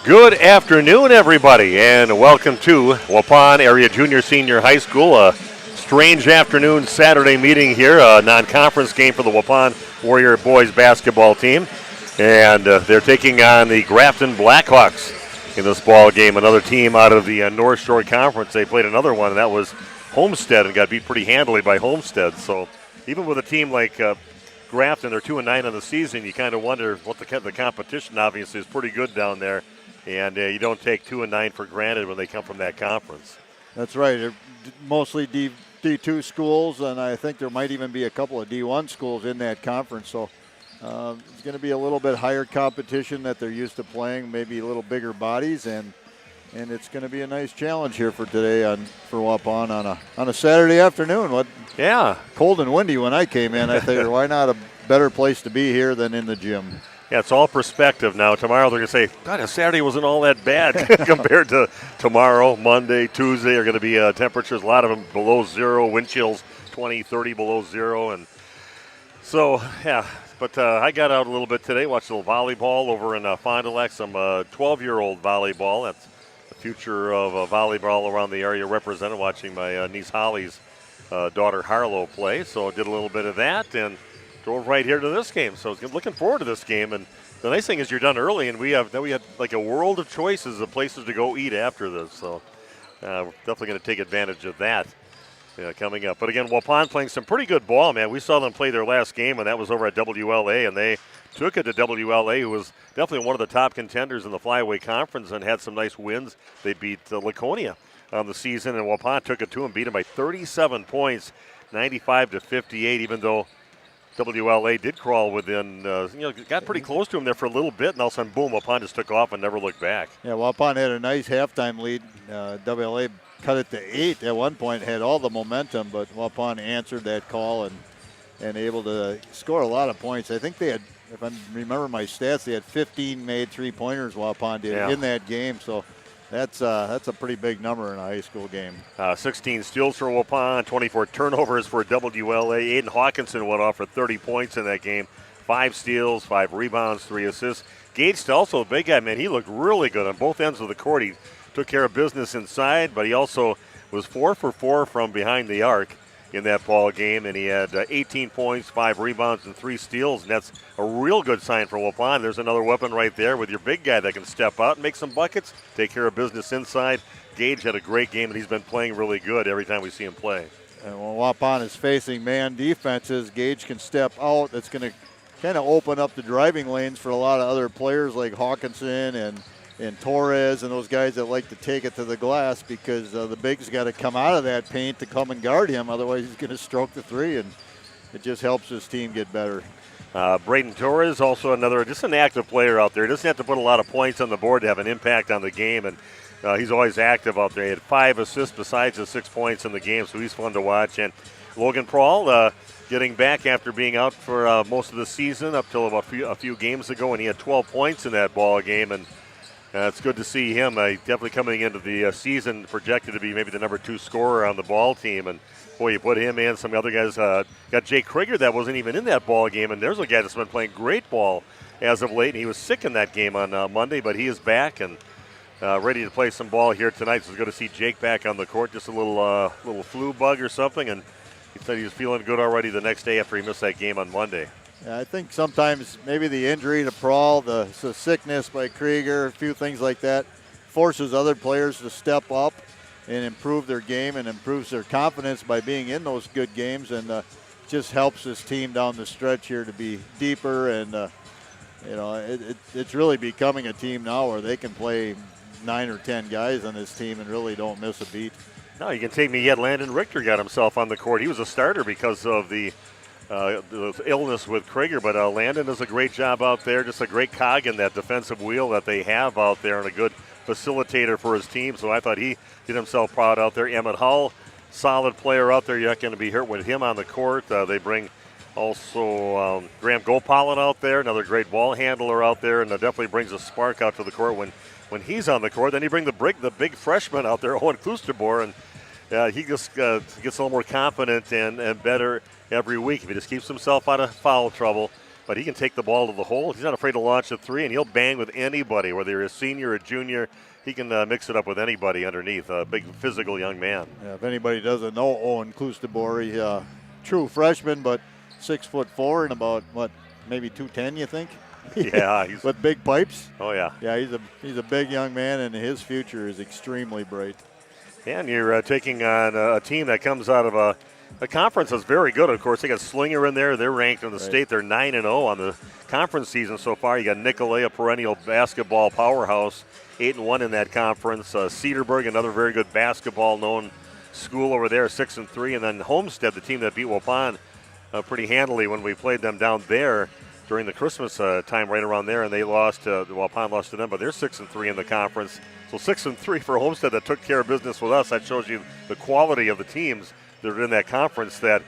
Good afternoon, everybody, and welcome to Waupun Area Junior Senior High School. A strange afternoon Saturday meeting here, a non-conference game for the Waupun Warrior boys basketball team. And they're taking on the Grafton Blackhawks in this ball game, another team out of the North Shore Conference. They played another one, and that was Homestead, and got beat pretty handily by Homestead. So even with a team like Grafton, they're 2-9 on the season, you kind of wonder what the competition obviously is pretty good down there. And you don't take 2-9 for granted when they come from that conference. That's right. They're mostly D2 schools, and I think there might even be a couple of D1 schools in that conference. So it's going to be a little bit higher competition that they're used to playing, maybe a little bigger bodies, and it's going to be a nice challenge here for today for Waupun on a Saturday afternoon. Yeah, cold and windy when I came in. I figured why not a better place to be here than in the gym. Yeah, it's all perspective now. Tomorrow they're going to say, God, a Saturday wasn't all that bad compared to tomorrow. Monday, Tuesday are going to be temperatures, a lot of them below zero, wind chills 20, 30 below zero. And so, yeah, but I got out a little bit today, watched a little volleyball over in Fond du Lac, some 12-year-old volleyball. That's the future of volleyball around the area represented, watching my niece Holly's daughter Harlow play. So I did a little bit of that and drove right here to this game, so looking forward to this game. And the nice thing is you're done early, and we had like a world of choices of places to go eat after this. So we're definitely going to take advantage of that coming up. But again, Waupun playing some pretty good ball, man. We saw them play their last game, and that was over at WLA, and they took it to WLA, who was definitely one of the top contenders in the Flyway Conference and had some nice wins. They beat Laconia on the season, and Waupun took it to them, beat them by 37 points, 95-58, even though WLA did crawl within, got pretty close to him there for a little bit, and all of a sudden, boom, Waupun just took off and never looked back. Yeah, Waupun had a nice halftime lead. WLA cut it to 8 at one point, had all the momentum, but Waupun answered that call and able to score a lot of points. I think they had, if I remember my stats, they had 15 made three-pointers Waupun did in that game, so that's a pretty big number in a high school game. 16 steals for Waupun, 24 turnovers for WLA. Aiden Hawkinson went off for 30 points in that game. 5 steals, 5 rebounds, 3 assists. Gage, also a big guy, man, he looked really good on both ends of the court. He took care of business inside, but he also was 4 for 4 from behind the arc in that ball game, and he had 18 points, 5 rebounds, and 3 steals, and that's a real good sign for Waupun. There's another weapon right there with your big guy that can step out and make some buckets, take care of business inside. Gage had a great game, and he's been playing really good every time we see him play. And when Waupun is facing man defenses, Gage can step out. That's going to kind of open up the driving lanes for a lot of other players like Hawkinson and Torres and those guys that like to take it to the glass, because the big's got to come out of that paint to come and guard him. Otherwise, he's going to stroke the three, and it just helps his team get better. Braden Torres, also just an active player out there. He doesn't have to put a lot of points on the board to have an impact on the game, and he's always active out there. He had 5 assists besides the 6 points in the game, so he's fun to watch. And Logan Prawl getting back after being out for most of the season up till about a few games ago, and he had 12 points in that ball game, and it's good to see him. Definitely coming into the season projected to be maybe the number 2 scorer on the ball team. And, boy, you put him in. Some other guys got Jake Krieger that wasn't even in that ball game. And there's a guy that's been playing great ball as of late. And he was sick in that game on Monday, but he is back and ready to play some ball here tonight. So it's good to see Jake back on the court. Just a little flu bug or something. And he said he was feeling good already the next day after he missed that game on Monday. Yeah, I think sometimes maybe the injury to Prawl, the sickness by Krieger, a few things like that, forces other players to step up and improve their game and improves their confidence by being in those good games, and just helps this team down the stretch here to be deeper. And it's really becoming a team now where they can play 9 or 10 guys on this team and really don't miss a beat. No, you can take me yet. Landon Richter got himself on the court. He was a starter because of the illness with Krieger, but Landon does a great job out there, just a great cog in that defensive wheel that they have out there, and a good facilitator for his team. So I thought he did himself proud out there. Emmett Hull, solid player out there. You're not going to be hurt with him on the court. They bring also Graham Gopalin out there, another great ball handler out there, and definitely brings a spark out to the court when he's on the court. Then you bring the big freshman out there, Owen Klusterbor, and he just gets a little more confident and better every week. If he just keeps himself out of foul trouble, but he can take the ball to the hole. He's not afraid to launch a three, and he'll bang with anybody, whether you're a senior or a junior. He can mix it up with anybody underneath. A big physical young man. Yeah, if anybody doesn't know Owen Klustabori, true freshman, but 6'4" and about maybe 210, you think? Yeah, he's with big pipes. Oh yeah. Yeah, he's a big young man, and his future is extremely bright. And you're taking on a team that comes out of a conference that's very good. Of course, they got Slinger in there. They're ranked in the state. They're 9-0 on the conference season so far. You got Nicolay, a perennial basketball powerhouse, 8-1 in that conference. Cedarburg, another very good basketball-known school over there, 6-3. And then Homestead, the team that beat Waupun pretty handily when we played them down there during the Christmas time right around there, and they lost. Waupun lost to them, but they're 6-3 in the conference. So 6-3 for Homestead that took care of business with us. That shows you the quality of the teams that are in that conference. That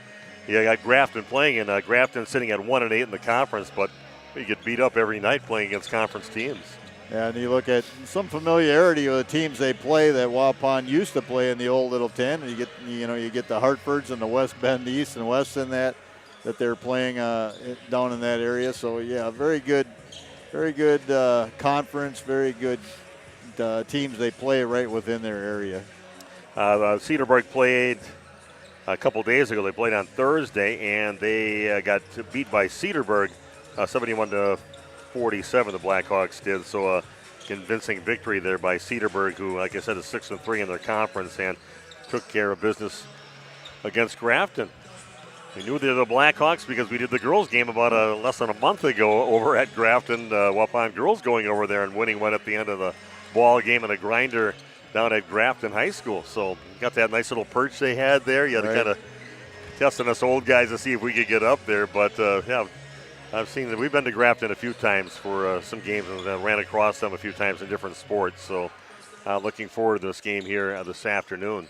you got Grafton playing, and Grafton sitting at 1-8 in the conference, but you get beat up every night playing against conference teams. Yeah, and you look at some familiarity with the teams they play that Waupun used to play in the old Little 10. And you get the Hartfords and the West Bend East and West in that they're playing down in that area. So yeah, very good conference, very good teams they play right within their area. Cedarburg played a couple days ago. They played on Thursday, and they got beat by Cedarburg 71-47, the Blackhawks did. So a convincing victory there by Cedarburg, who, like I said, is 6-3 in their conference and took care of business against Grafton. We knew they were the Blackhawks because we did the girls game about less than a month ago over at Grafton. Waupun girls going over there and winning one at the end of the ball game and a grinder down at Grafton High School. So got that nice little perch they had there. You had to kind of testing us old guys to see if we could get up there. But yeah, I've seen that. We've been to Grafton a few times for some games and ran across them a few times in different sports. So looking forward to this game here this afternoon.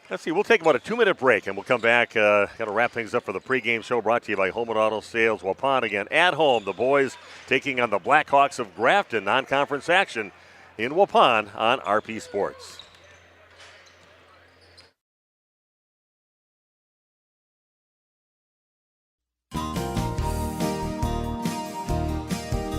Let's see, we'll take about a 2-minute break, and we'll come back. Got to wrap things up for the pregame show brought to you by Home and Auto Sales. Waupun again at home. The boys taking on the Blackhawks of Grafton. Non-conference action in Waupun on RP Sports.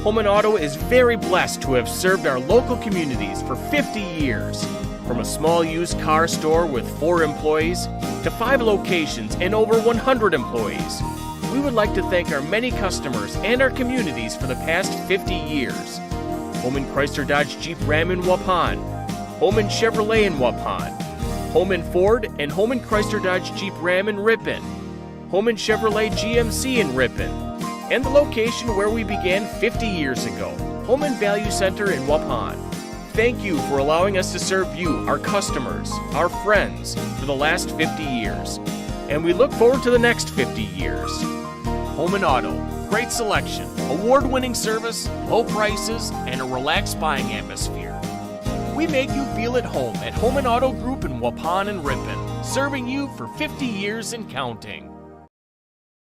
Home and Auto is very blessed to have served our local communities for 50 years. From a small used car store with 4 employees to 5 locations and over 100 employees, we would like to thank our many customers and our communities for the past 50 years. Holman Chrysler Dodge Jeep Ram in Waupun, Holman Chevrolet in Waupun, Holman Ford and Holman Chrysler Dodge Jeep Ram in Ripon, Holman Chevrolet GMC in Ripon, and the location where we began 50 years ago, Holman Value Center in Waupun. Thank you for allowing us to serve you, our customers, our friends, for the last 50 years. And we look forward to the next 50 years. Home and Auto, great selection, award-winning service, low prices, and a relaxed buying atmosphere. We make you feel at home at Home and Auto Group in Waupun and Ripon, serving you for 50 years and counting.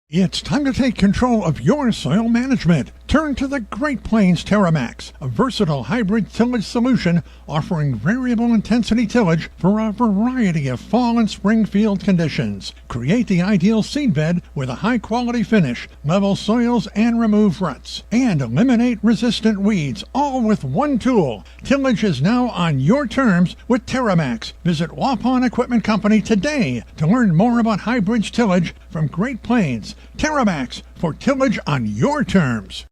It's time to take control of your soil management. Turn to the Great Plains TerraMax, a versatile hybrid tillage solution offering variable intensity tillage for a variety of fall and spring field conditions. Create the ideal seedbed with a high-quality finish, level soils, and remove ruts. And eliminate resistant weeds, all with one tool. Tillage is now on your terms with TerraMax. Visit Waupun Equipment Company today to learn more about hybrid tillage from Great Plains. TerraMax, for tillage on your terms.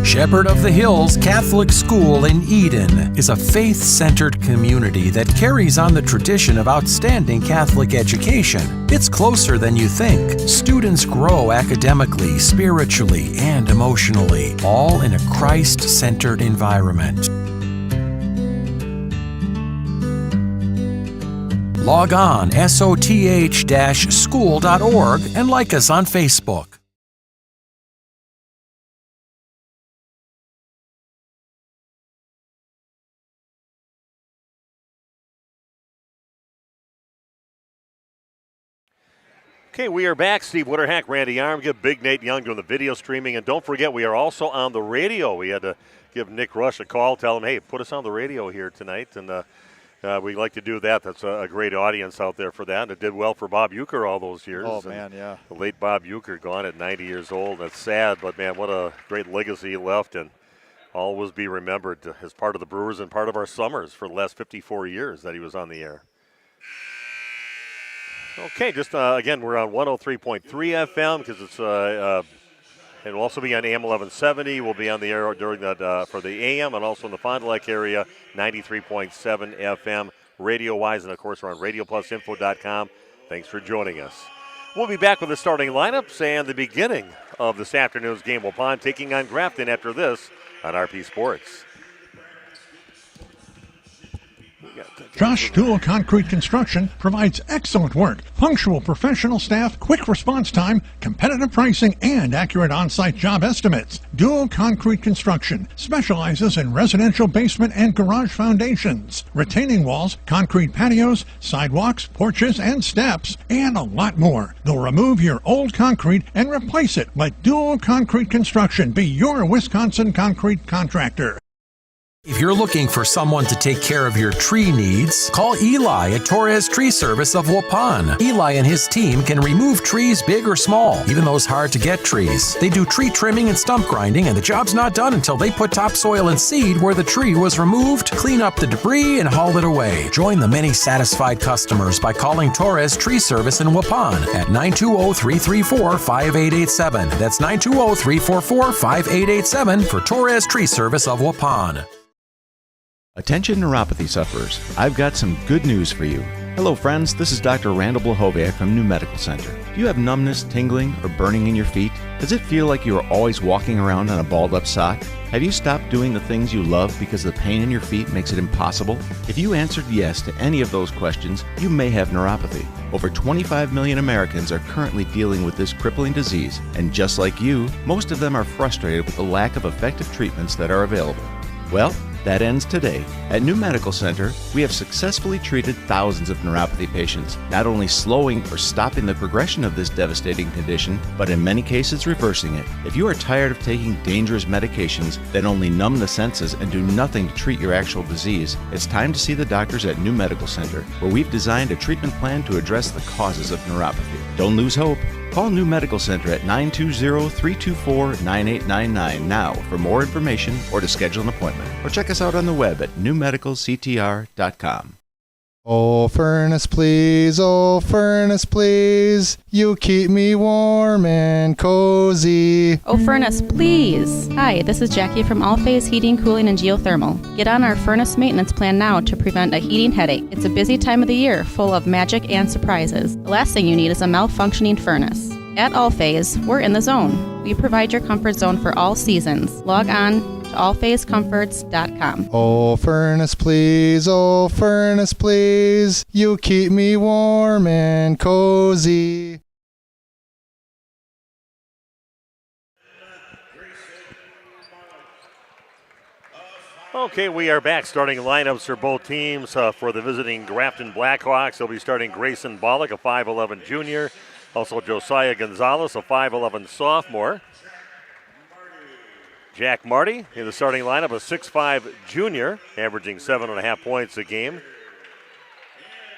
Shepherd of the Hills Catholic School in Eden is a faith-centered community that carries on the tradition of outstanding Catholic education. It's closer than you think. Students grow academically, spiritually, and emotionally, all in a Christ-centered environment. Log on soth-school.org and like us on Facebook. Okay, we are back. Steve Witterhack, Randy Armgett, Big Nate Young doing the video streaming. And don't forget, we are also on the radio. We had to give Nick Rush a call, tell him, hey, put us on the radio here tonight. And We like to do that. That's a great audience out there for that. And it did well for Bob Euchre all those years. Oh, man, yeah. The late Bob Euchre gone at 90 years old. That's sad, but, man, what a great legacy he left, and always be remembered as part of the Brewers and part of our summers for the last 54 years that he was on the air. Okay, just again, we're on 103.3 FM because it's it'll also be on AM 1170. We'll be on the air during that for the AM and also in the Fond du Lac area, 93.7 FM radio-wise, and of course we're on RadioPlusInfo.com. Thanks for joining us. We'll be back with the starting lineups and the beginning of this afternoon's game. Waupun taking on Grafton after this on RP Sports. Josh Dual Concrete Construction provides excellent work, punctual professional staff, quick response time, competitive pricing, and accurate on-site job estimates. Dual Concrete Construction specializes in residential basement and garage foundations, retaining walls, concrete patios, sidewalks, porches, and steps, and a lot more. They'll remove your old concrete and replace it. Let Dual Concrete Construction be your Wisconsin concrete contractor. If you're looking for someone to take care of your tree needs, call Eli at Torres Tree Service of Waupun. Eli and his team can remove trees big or small, even those hard-to-get trees. They do tree trimming and stump grinding, and the job's not done until they put topsoil and seed where the tree was removed, clean up the debris, and haul it away. Join the many satisfied customers by calling Torres Tree Service in Waupun at 920-334-5887. That's 920-344-5887 for Torres Tree Service of Waupun. Attention neuropathy sufferers, I've got some good news for you. Hello friends, this is Dr. Randall Blahoviak from New Medical Center. Do you have numbness, tingling, or burning in your feet? Does it feel like you are always walking around on a balled up sock? Have you stopped doing the things you love because the pain in your feet makes it impossible? If you answered yes to any of those questions, you may have neuropathy. Over 25 million Americans are currently dealing with this crippling disease, and just like you, most of them are frustrated with the lack of effective treatments that are available. Well, that ends today. At New Medical Center, we have successfully treated thousands of neuropathy patients, not only slowing or stopping the progression of this devastating condition, but in many cases reversing it. If you are tired of taking dangerous medications that only numb the senses and do nothing to treat your actual disease, it's time to see the doctors at New Medical Center, where we've designed a treatment plan to address the causes of neuropathy. Don't lose hope. Call New Medical Center at 920-324-9899 now for more information or to schedule an appointment. Or check us out on the web at newmedicalctr.com. Oh, furnace, please, you keep me warm and cozy. Oh, furnace, please. Hi, this is Jackie from All Phase Heating, Cooling, and Geothermal. Get on our furnace maintenance plan now to prevent a heating headache. It's a busy time of the year, full of magic and surprises. The last thing you need is a malfunctioning furnace. At All Phase, we're in the zone. We provide your comfort zone for all seasons. Log on to allphasecomforts.com. Oh, furnace, please, you keep me warm and cozy. Okay, we are back. Starting lineups for both teams for the visiting Grafton Blackhawks. They'll be starting Grayson Bollock, a 5'11 junior. Also Josiah Gonzalez, a 5'11 sophomore. Jack Marty in the starting lineup, a 6'5 junior, averaging 7.5 points a game.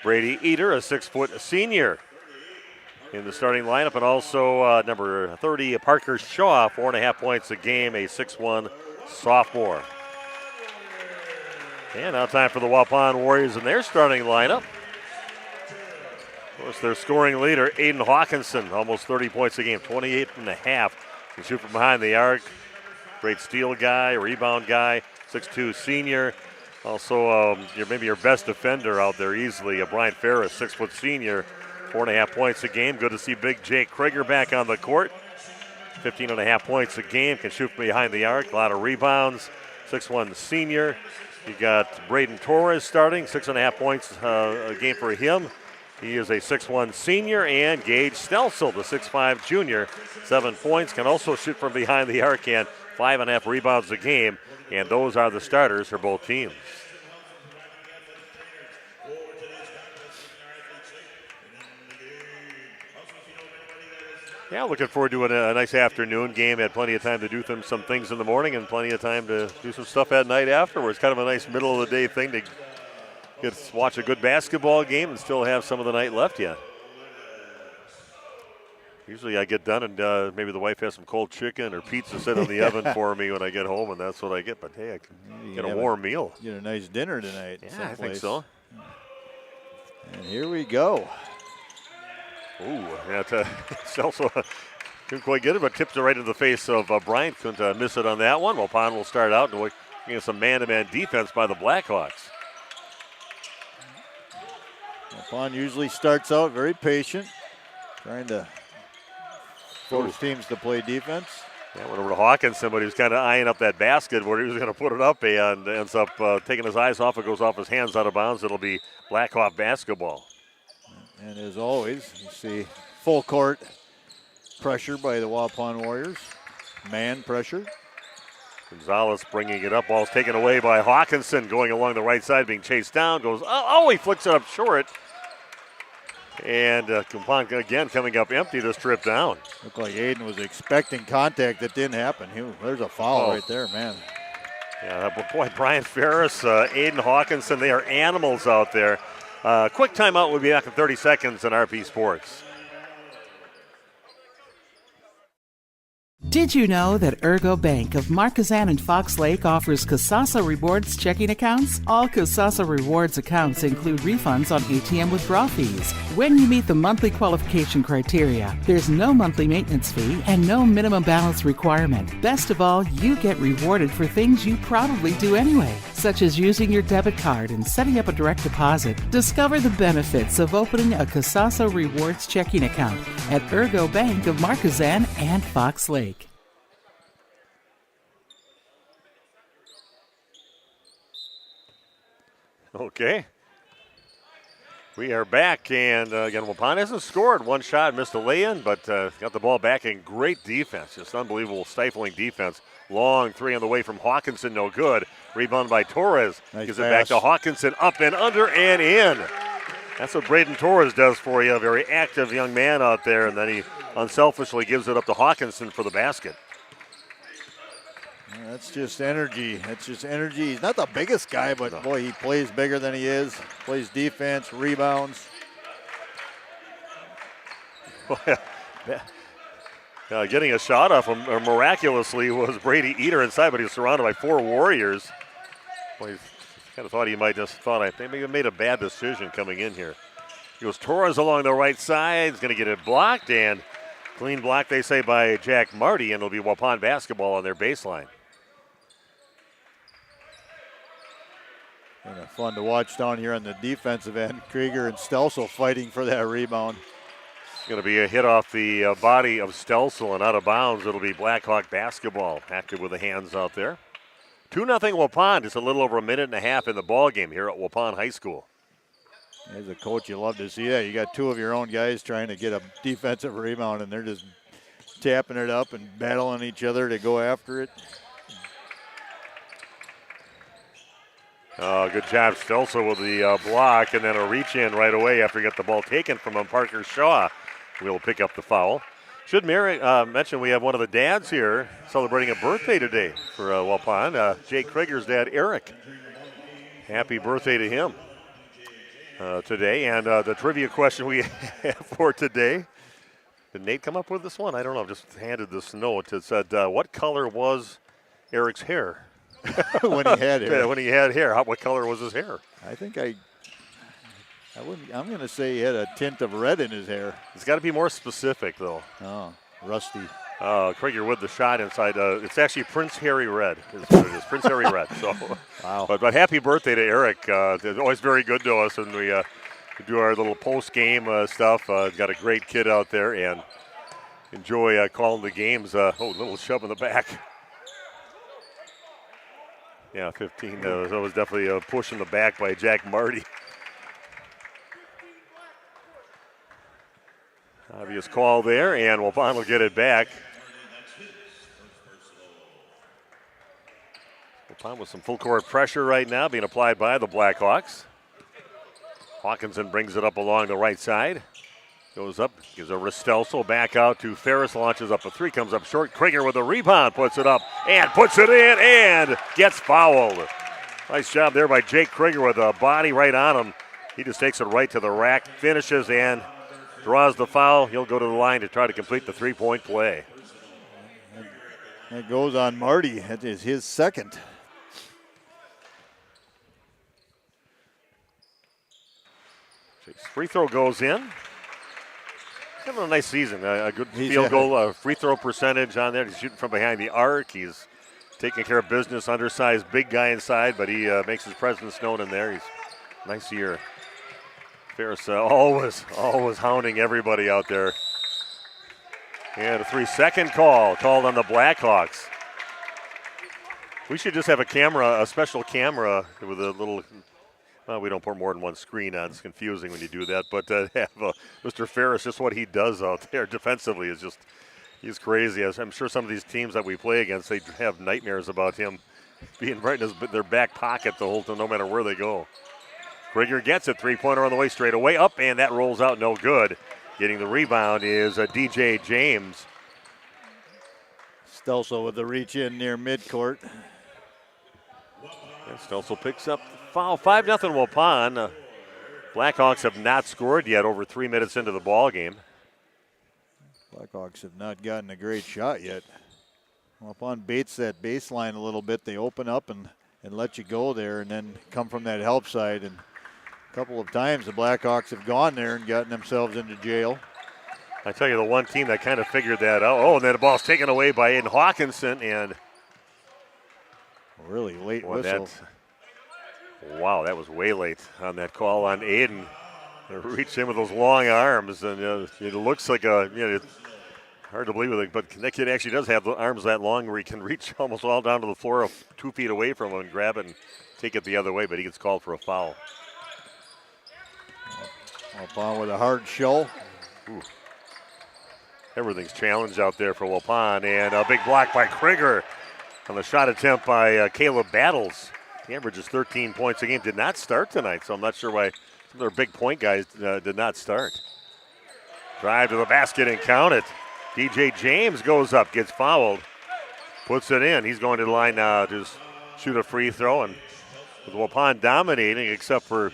Brady Eater, a 6-foot senior in the starting lineup. And also number 30, Parker Shaw, 4.5 points a game, a 6'1 sophomore. And now time for the Waupun Warriors in their starting lineup. Of course, their scoring leader, Aiden Hawkinson, almost 30 points a game, 28.5. Can shoot from behind the arc. Great steal guy, rebound guy, 6'2 senior. Also, maybe your best defender out there easily, Brian Ferris, 6-foot senior, 4.5 points a game. Good to see big Jake Krieger back on the court. 15.5 points a game, can shoot from behind the arc, a lot of rebounds, 6'1 senior. You got Braden Torres starting, 6.5 points a game for him. He is a 6'1 senior, and Gage Stelsel, the 6'5 junior, 7 points, can also shoot from behind the arc and 5.5 rebounds a game, and those are the starters for both teams. Yeah, looking forward to a nice afternoon game. Had plenty of time to do some things in the morning and plenty of time to do some stuff at night afterwards. Kind of a nice middle of the day thing to get to watch a good basketball game and still have some of the night left yet. Usually I get done and maybe the wife has some cold chicken or pizza sit in the oven for me when I get home, and that's what I get. But, hey, I can get a warm meal. Get a nice dinner tonight. Yeah, someplace. I think so. And here we go. Ooh, Stelso couldn't quite get it, but tipped it right into the face of Bryant. Couldn't miss it on that one. Waupun will start out and we're getting some man-to-man defense by the Blackhawks. Waupun usually starts out very patient, trying to force teams to play defense. Yeah, went over to Hawkinson, but he was kind of eyeing up that basket where he was going to put it up and ends up taking his eyes off. It goes off his hands out of bounds. It'll be Blackhawk basketball. And as always, you see full court pressure by the Waupun Warriors. Man pressure. Gonzalez bringing it up. Ball's taken away by Hawkinson, going along the right side, being chased down. Goes, he flicks it up short. And Waupun again coming up empty this trip down. Looked like Aiden was expecting contact that didn't happen. There's a foul right there, man. Yeah, boy, Brian Ferris, Aiden Hawkinson, they are animals out there. Quick timeout. We'll be back in 30 seconds on RP Sports. Did you know that Ergo Bank of Marquezan and Fox Lake offers Kasasa Rewards checking accounts? All Kasasa Rewards accounts include refunds on ATM withdrawal fees. When you meet the monthly qualification criteria, there's no monthly maintenance fee and no minimum balance requirement. Best of all, you get rewarded for things you probably do anyway, such as using your debit card and setting up a direct deposit. Discover the benefits of opening a Kasasa Rewards checking account at Ergo Bank of Marquezan and Fox Lake. Okay. We are back, and again, Waupun hasn't scored. One shot, missed a lay-in, but got the ball back in great defense. Just unbelievable, stifling defense. Long three on the way from Hawkinson, no good. Rebound by Torres. Nice Gives pass. it back to Hawkinson, up and under and in. That's what Braden Torres does for you. A very active young man out there, and then he unselfishly gives it up to Hawkinson for the basket. That's just energy. He's not the biggest guy, but boy, he plays bigger than he is. Plays defense, rebounds. Getting a shot off him miraculously was Brady Eater inside, but he was surrounded by four Warriors. Boy, he kind of thought he might just maybe made a bad decision coming in here. He goes Torres along the right side. He's going to get it blocked, and clean block, they say, by Jack Marty, and it'll be Waupun basketball on their baseline. And fun to watch down here on the defensive end. Krieger and Stelso fighting for that rebound. It's going to be a hit off the body of Stelsel and out of bounds. It'll be Blackhawk basketball. Active with the hands out there. 2-0 Waupun. Just a little over a minute and a half in the ball game here at Waupun High School. As a coach, you love to see that. You got two of your own guys trying to get a defensive rebound, and they're just tapping it up and battling each other to go after it. Good job, Stelsel, with the block, and then a reach in right away after he got the ball taken from him. Parker Shaw will pick up the foul. Should mention we have one of the dads here celebrating a birthday today for Waupun. Jake Krieger's dad, Eric. Happy birthday to him today. And the trivia question we have for today. Did Nate come up with this one? I don't know. I've just handed this note. It said, what color was Eric's hair? When he had hair. Yeah, when he had hair. What color was his hair? I think I'm going to say he had a tint of red in his hair. It's got to be more specific, though. Oh, rusty. Krieger with the shot inside. It's actually Prince Harry Red is what it is. Prince Harry Red. So, wow. But happy birthday to Eric. They're always very good to us, and we do our little post-game stuff. Got a great kid out there, and enjoy calling the games. Little shove in the back. Yeah, 15. That was definitely a push in the back by Jack Marty. Obvious call there, and Waupun will get it back. Waupun with some full court pressure right now being applied by the Blackhawks. Hawkinson brings it up along the right side. Goes up, gives over to Stelsel, back out to Ferris, launches up a three, comes up short. Krieger with a rebound, puts it up, and puts it in, and gets fouled. Nice job there by Jake Krieger with a body right on him. He just takes it right to the rack, finishes, and draws the foul. He'll go to the line to try to complete the three-point play. That goes on Marty. That is his second. Jake's free throw goes in. Having a nice season. A good field goal, free throw percentage on there. He's shooting from behind the arc. He's taking care of business, undersized, big guy inside, but he makes his presence known in there. He's nice year. Ferris always hounding everybody out there. And a 3-second call called on the Blackhawks. We should just have a special camera with a little. Well, we don't put more than one screen on. It's confusing when you do that. But have Mr. Ferris, just what he does out there defensively is just. He's crazy. I'm sure some of these teams that we play against, they have nightmares about him being right in their back pocket the whole time, no matter where they go. Krieger gets it. Three-pointer on the way straight away. Up, and that rolls out no good. Getting the rebound is DJ James. Stelso with the reach in near midcourt. And Stelso picks up the foul. 5-0 Waupun. Blackhawks have not scored yet over 3 minutes into the ball game. Blackhawks have not gotten a great shot yet. Waupun baits that baseline a little bit. They open up and let you go there and then come from that help side. And a couple of times the Blackhawks have gone there and gotten themselves into jail. I tell you, the one team that kind of figured that out. Oh, and then the ball's taken away by Aiden Hawkinson. And really late whistle. Wow, that was way late on that call on Aiden. Reached in with those long arms, and it looks like hard to believe it, but that kid actually does have the arms that long where he can reach almost all down to the floor 2 feet away from him and grab it and take it the other way, but he gets called for a foul. Waupun with a hard show. Ooh. Everything's challenged out there for Waupun, and a big block by Krieger on the shot attempt by Caleb Battles. He averages 13 points a game. Did not start tonight, so I'm not sure why some of their big point guys did not start. Drive to the basket and count it. DJ James goes up, gets fouled, puts it in. He's going to the line now to shoot a free throw, and with Waupun dominating except for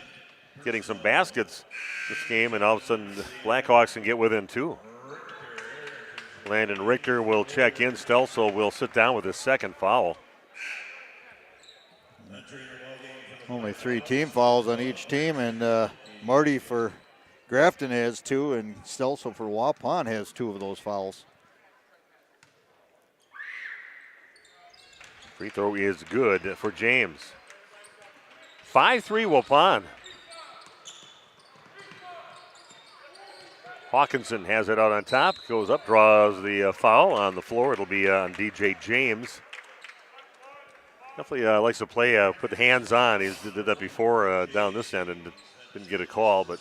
getting some baskets this game, and all of a sudden the Blackhawks can get within 2. Landon Richter will check in. Stelso will sit down with his second foul. Only 3 team fouls on each team, and Marty for Grafton has 2, and Stelso for Waupun has 2 of those fouls. Free throw is good for James. 5-3 Waupun. Hawkinson has it out on top, goes up, draws the foul on the floor. It'll be on DJ James. Definitely likes to play, put the hands on. He did that before down this end and didn't get a call, but.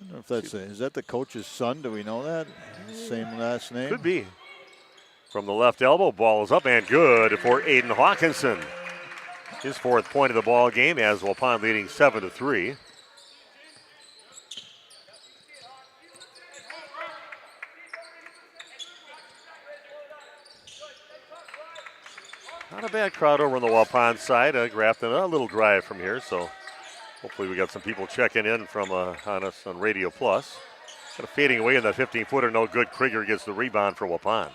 I don't know if that's is that the coach's son? Do we know that? Same last name? Could be. From the left elbow, ball is up and good for Aiden Hawkinson. His 4th point of the ball game as Waupun leading 7-3. Not a bad crowd over on the Waupun side. Grafton, a little drive from here, so hopefully we got some people checking in from on us on Radio Plus. Kind of fading away in that 15-footer, no good. Krieger gets the rebound for Waupun.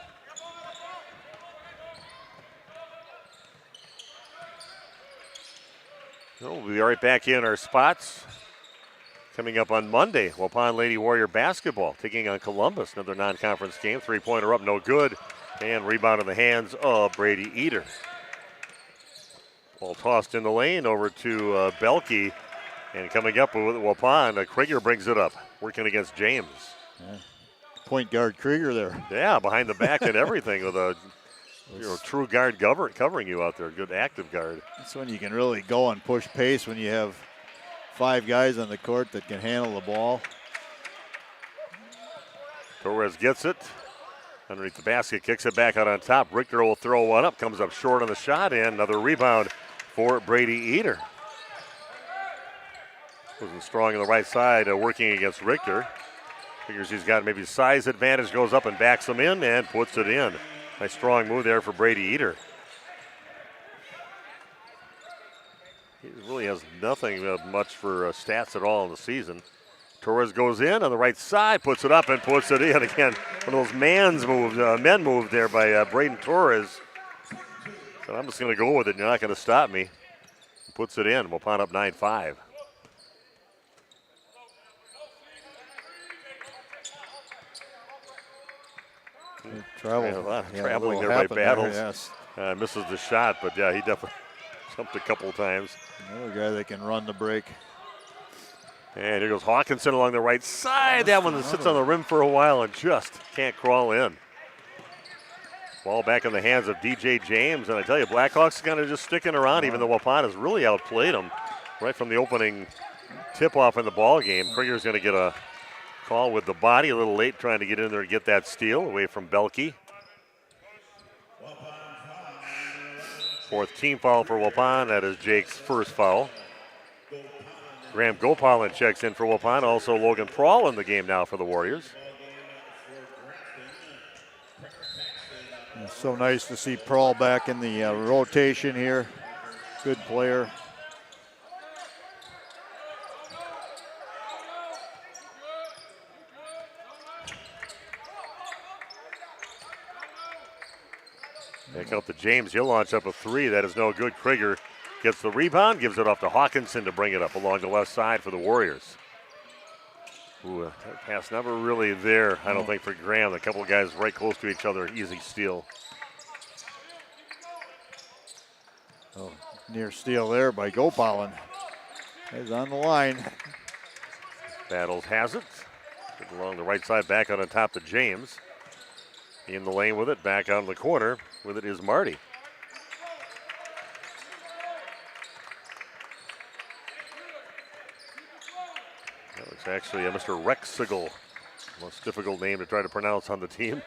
We'll be right back in our spots. Coming up on Monday, Waupun Lady Warrior basketball taking on Columbus. Another non-conference game. 3-pointer up, no good. And rebound in the hands of Brady Eder. Ball tossed in the lane over to Belke. And coming up with Waupun, Krieger brings it up, working against James. Yeah. Point guard Krieger there. Yeah, behind the back and everything with a true guard covering you out there. Good active guard. That's when you can really go and push pace, when you have 5 guys on the court that can handle the ball. Torres gets it. Underneath the basket, kicks it back out on top. Richter will throw one up, comes up short on the shot, and another rebound for Brady Eder. Wasn't strong on the right side, working against Richter. Figures he's got maybe size advantage, goes up and backs him in and puts it in. Nice strong move there for Brady Eder. really has nothing much for stats at all in the season. Torres goes in on the right side, puts it up and puts it in again. One of those men moves there by Braden Torres. So I'm just going to go with it. You're not going to stop me. Puts it in. Waupun up 9-5. Traveling there by Battles. There, yes. Misses the shot, but yeah, he definitely jumped a couple of times. Another guy that can run the break. And here goes Hawkinson along the right side. That one sits on the rim for a while and just can't crawl in. Ball back in the hands of DJ James. And I tell you, Blackhawks kind of just sticking around, even though Waupun has really outplayed them right from the opening tip-off in the ball game. Krieger's going to get a call with the body, a little late trying to get in there and get that steal away from Belke. Fourth team foul for Waupun. That is Jake's first foul. Graham Gopalin checks in for Waupun. Also Logan Prawl in the game now for the Warriors. It's so nice to see Prawl back in the rotation here. Good player. Back out to James. He'll launch up a three. That is no good. Krieger gets the rebound, gives it off to Hawkinson to bring it up along the left side for the Warriors. Ooh, that pass never really there, I don't think, for Graham. A couple of guys right close to each other. Easy steal. Oh, near steal there by Gopalin. He's on the line. Battles has it. Along the right side, back on top to James. In the lane with it, back out in the corner with it is Marty. That was actually Mr. Rexigal. Most difficult name to try to pronounce on the team.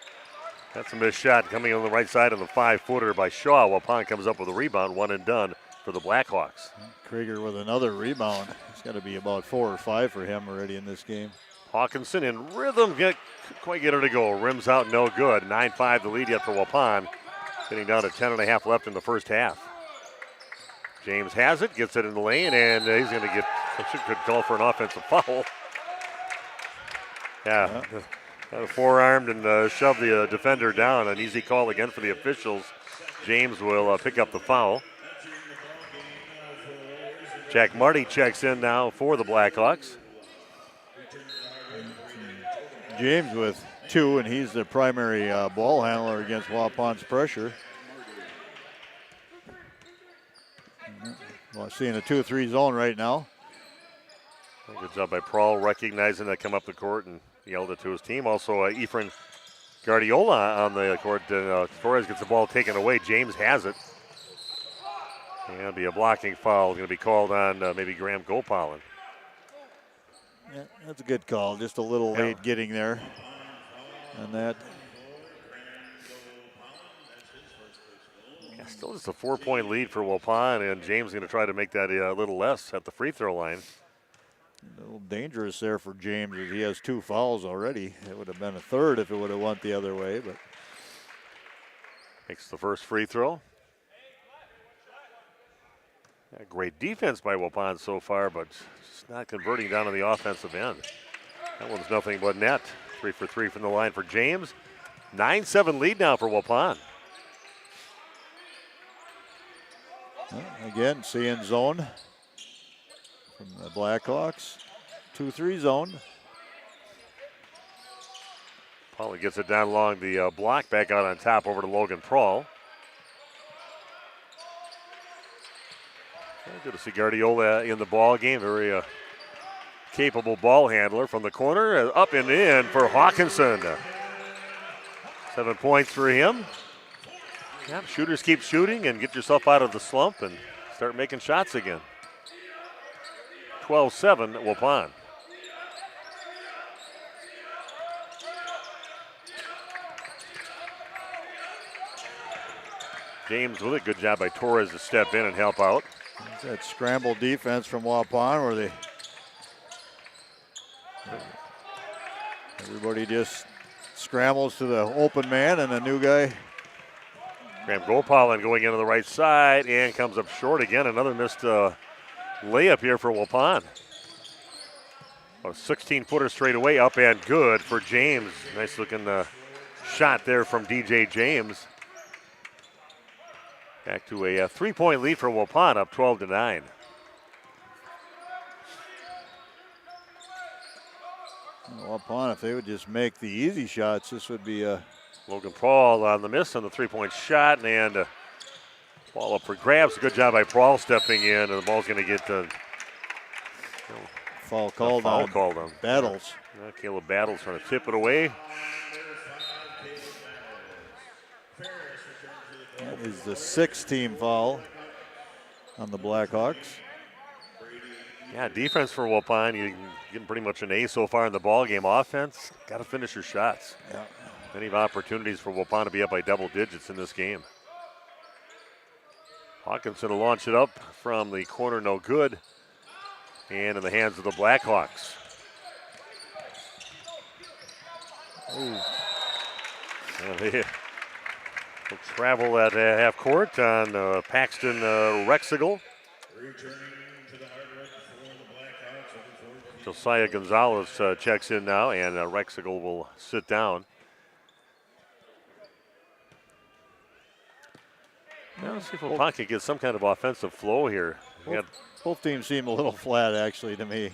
That's a missed shot coming on the right side of the 5-footer by Shaw. Waupun comes up with a rebound, one and done for the Blackhawks. Krieger with another rebound. It's got to be about 4 or 5 for him already in this game. Hawkinson in rhythm, couldn't quite get her to go. Rims out, no good. 9-5 the lead yet for Waupun. Getting down to 10.5 left in the first half. James has it, gets it in the lane, and he's going to get a good call for an offensive foul. Yeah, forearmed and shoved the defender down. An easy call again for the officials. James will pick up the foul. Jack Marty checks in now for the Blackhawks. James with 2, and he's the primary ball handler against Waupun's pressure. Well, seeing a 2-3 zone right now. Good job by Prawl recognizing that come up the court and yelled it to his team. Also, Efren Guardiola on the court. Torres gets the ball taken away. James has it. And it'll be a blocking foul going to be called on maybe Graham Gopalin. Yeah, that's a good call. Just a little late getting there. And that. Yeah, still just a 4-point lead for Waupun, and James going to try to make that a little less at the free throw line. A little dangerous there for James as he has 2 fouls already. It would have been a third if it would have went the other way, but. Makes the first free throw. Yeah, great defense by Waupun so far, but just not converting down on the offensive end. That one's nothing but net. 3 for 3 from the line for James. 9-7 lead now for Waupun. Well, again, seeing zone from the Blackhawks. 2-3 zone. Pauly gets it down along the block, back out on top over to Logan Prawl. Good to see Guardiola in the ball game. Very capable ball handler from the corner. Up and in for Hawkinson. 7 points for him. Yeah, shooters keep shooting and get yourself out of the slump and start making shots again. 12-7 Waupun. James with it. Good job by Torres to step in and help out. That scramble defense from Waupun where everybody just scrambles to the open man and a new guy. Graham Gopalin going into the right side and comes up short again. Another missed layup here for Waupun. A 16-footer straight away, up and good for James. Nice looking shot there from DJ James. Back to a 3-point lead for Waupun, up 12-9. Waupun, if they would just make the easy shots, this would be a... Logan Paul on the miss on the 3-point shot, and ball up for grabs. Good job by Paul stepping in, and the ball's going to get foul called on Battles. Caleb Battles trying to tip it away. That is the 6th team foul on the Blackhawks. Yeah, defense for Waupun, you're getting pretty much an A so far in the ball game. Offense, got to finish your shots. Yeah. Many of opportunities for Waupun to be up by double digits in this game. Hawkinson will launch it up from the corner, no good. And in the hands of the Blackhawks. They'll travel at half court on Paxton Rexigal. Josiah Gonzalez checks in now, and Rexigal will sit down. Now let's see if Waupun can get some kind of offensive flow here. Both teams seem a little flat, actually, to me.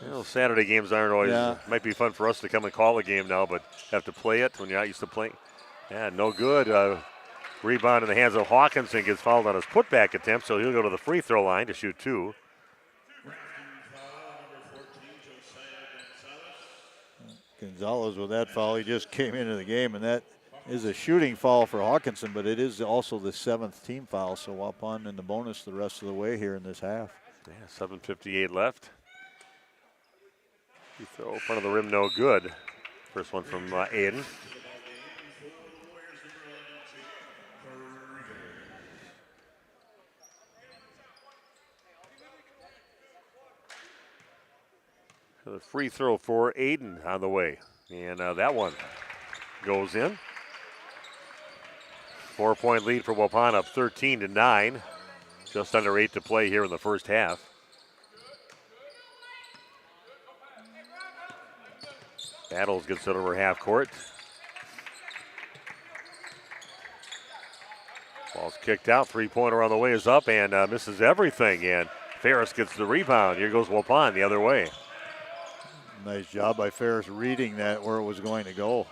Well, Saturday games aren't always, might be fun for us to come and call a game now, but have to play it when you're not used to playing. Yeah, no good. Rebound in the hands of Hawkinson, gets fouled on his putback attempt, so he'll go to the free throw line to shoot 2. Gonzalez with that foul, he just came into the game, and that is a shooting foul for Hawkinson, but it is also the 7th team foul, so Waupun in the bonus the rest of the way here in this half. Yeah, 7:58 left. Free throw in front of the rim, no good. First one from Aiden. The free throw for Aiden on the way. And that one goes in. 4-point lead for Waupun, up 13-9. Just under 8 to play here in the first half. Battles gets it over half court. Ball's kicked out. 3-pointer on the way is up and misses everything. And Ferris gets the rebound. Here goes Waupun the other way. Nice job by Ferris reading that where it was going to go.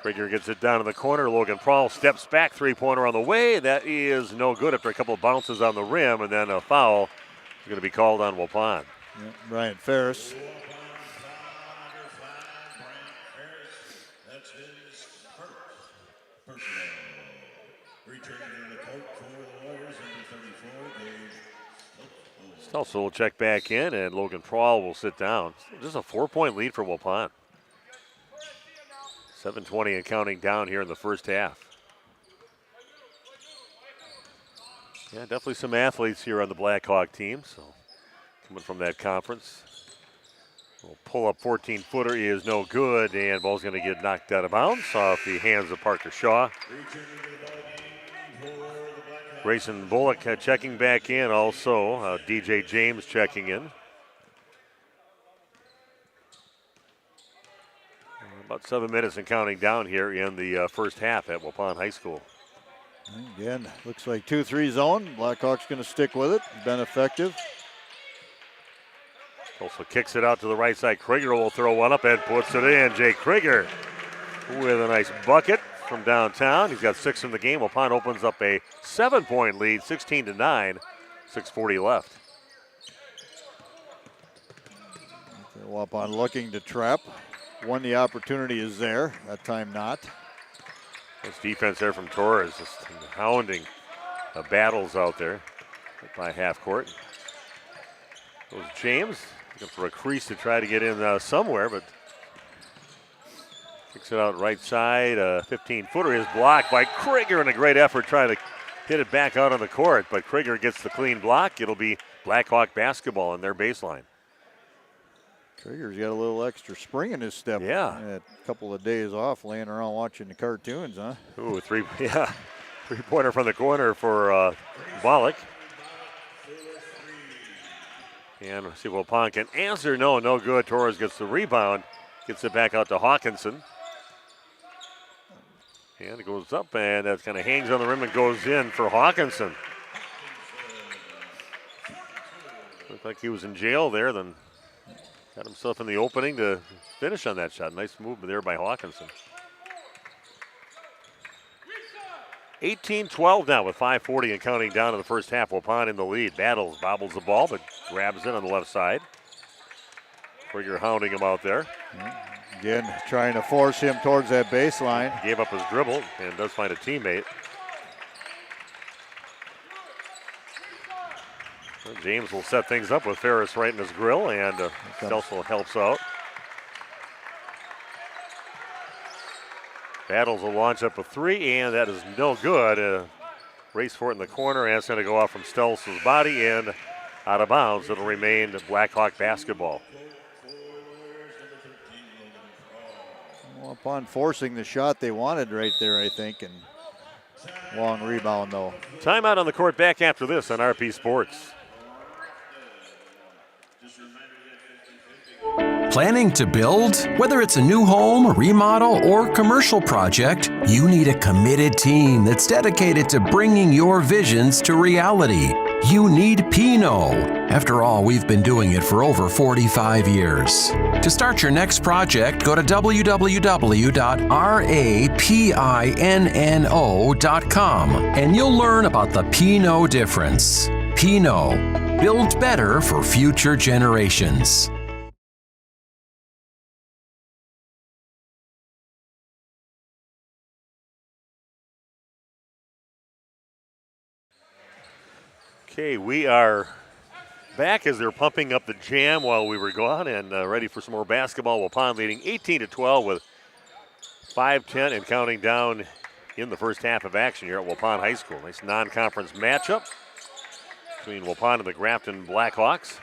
Krieger gets it down in the corner. Logan Paul steps back. 3-pointer on the way. That is no good after a couple of bounces on the rim, and then a foul is going to be called on Waupun. Yeah, Brian Ferris. Stelso will check back in, and Logan Paul will sit down. Just a 4-point lead for Waupun. 7:20 and counting down here in the first half. Yeah, definitely some athletes here on the Blackhawk team. So coming from that conference. We'll pull up 14-footer is no good, and ball's going to get knocked out of bounds off the hands of Parker Shaw. Grayson Bullock checking back in also. DJ James checking in. About 7 minutes and counting down here in the first half at Waupun High School. Again, looks like 2-3 zone. Blackhawks going to stick with it. Been effective. Also kicks it out to the right side. Krieger will throw one up and puts it in. Jake Krieger with a nice bucket from downtown. He's got 6 in the game. Waupun opens up a 7-point lead, 16-9, 6:40 left. Waupun looking to trap. When the opportunity is there, that time not. This defense there from Torres, just hounding Battles out there by half court. Goes James, looking for a crease to try to get in somewhere, but kicks it out right side. 15-footer is blocked by Krieger in a great effort trying to hit it back out on the court, but Krieger gets the clean block. It'll be Blackhawk basketball in their baseline. Krieger's got a little extra spring in his step. Yeah. A couple of days off laying around watching the cartoons, huh? Ooh, three-pointer from the corner for Bollock. And see if Waupun can answer. No good. Torres gets the rebound. Gets it back out to Hawkinson. And it goes up, and that kind of hangs on the rim and goes in for Hawkinson. Looked like he was in jail there, then got himself in the opening to finish on that shot. Nice move there by Hawkinson. 18-12 now with 5:40 and counting down to the first half. Waupun in the lead. Battles, bobbles the ball, but grabs it on the left side. Krieger hounding him out there. Again, trying to force him towards that baseline. Gave up his dribble and does find a teammate. Well, James will set things up with Ferris right in his grill, and Stelsel helps out. Battles will launch up a three, and that is no good. Race for it in the corner, and it's going to go off from Stelsel's body and out of bounds. It'll remain Blackhawk basketball. Well, upon forcing the shot they wanted right there, I think, and long rebound though. Timeout on the court. Back after this on RP Sports. Planning to build? Whether it's a new home, remodel, or commercial project, you need a committed team that's dedicated to bringing your visions to reality. You need Pinot. After all, we've been doing it for over 45 years. To start your next project, go to www.rapinno.com and you'll learn about the Pinot difference. Pinot, build better for future generations. Okay, we are back as they're pumping up the jam while we were gone and ready for some more basketball. Waupun leading 18-12 with 5:10 and counting down in the first half of action here at Waupun High School. Nice non-conference matchup between Waupun and the Grafton Blackhawks.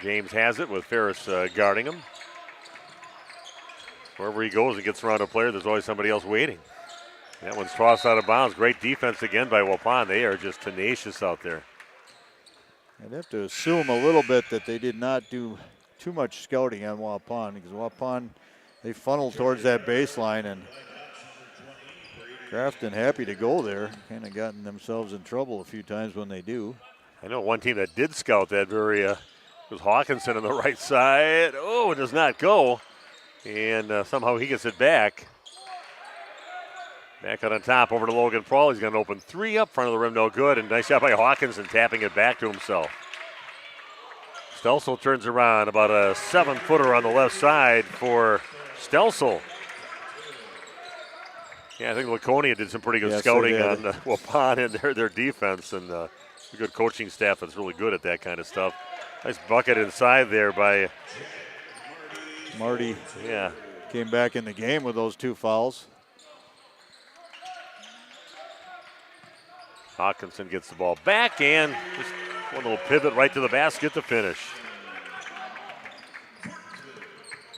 James has it with Ferris guarding him. Wherever he goes and gets around a player, there's always somebody else waiting. That one's tossed out of bounds. Great defense again by Waupun. They are just tenacious out there. I'd have to assume a little bit that they did not do too much scouting on Waupun, because Waupun, they funneled towards that baseline, and Grafton happy to go there. Kind of gotten themselves in trouble a few times when they do. I know one team that did scout that was Hawkinson on the right side. Oh, it does not go. And somehow he gets it back. Back out on top over to Logan Prawl. He's got an open three up front of the rim, no good. And nice shot by Hawkinson, tapping it back to himself. Stelsel turns around, about a 7-footer on the left side for Stelsel. Yeah, I think Laconia did some pretty good scouting on Waupun and their defense, and a good coaching staff that's really good at that kind of stuff. Nice bucket inside there by Marty. Yeah. Came back in the game with those 2 fouls. Hawkinson gets the ball back and just one little pivot right to the basket to finish.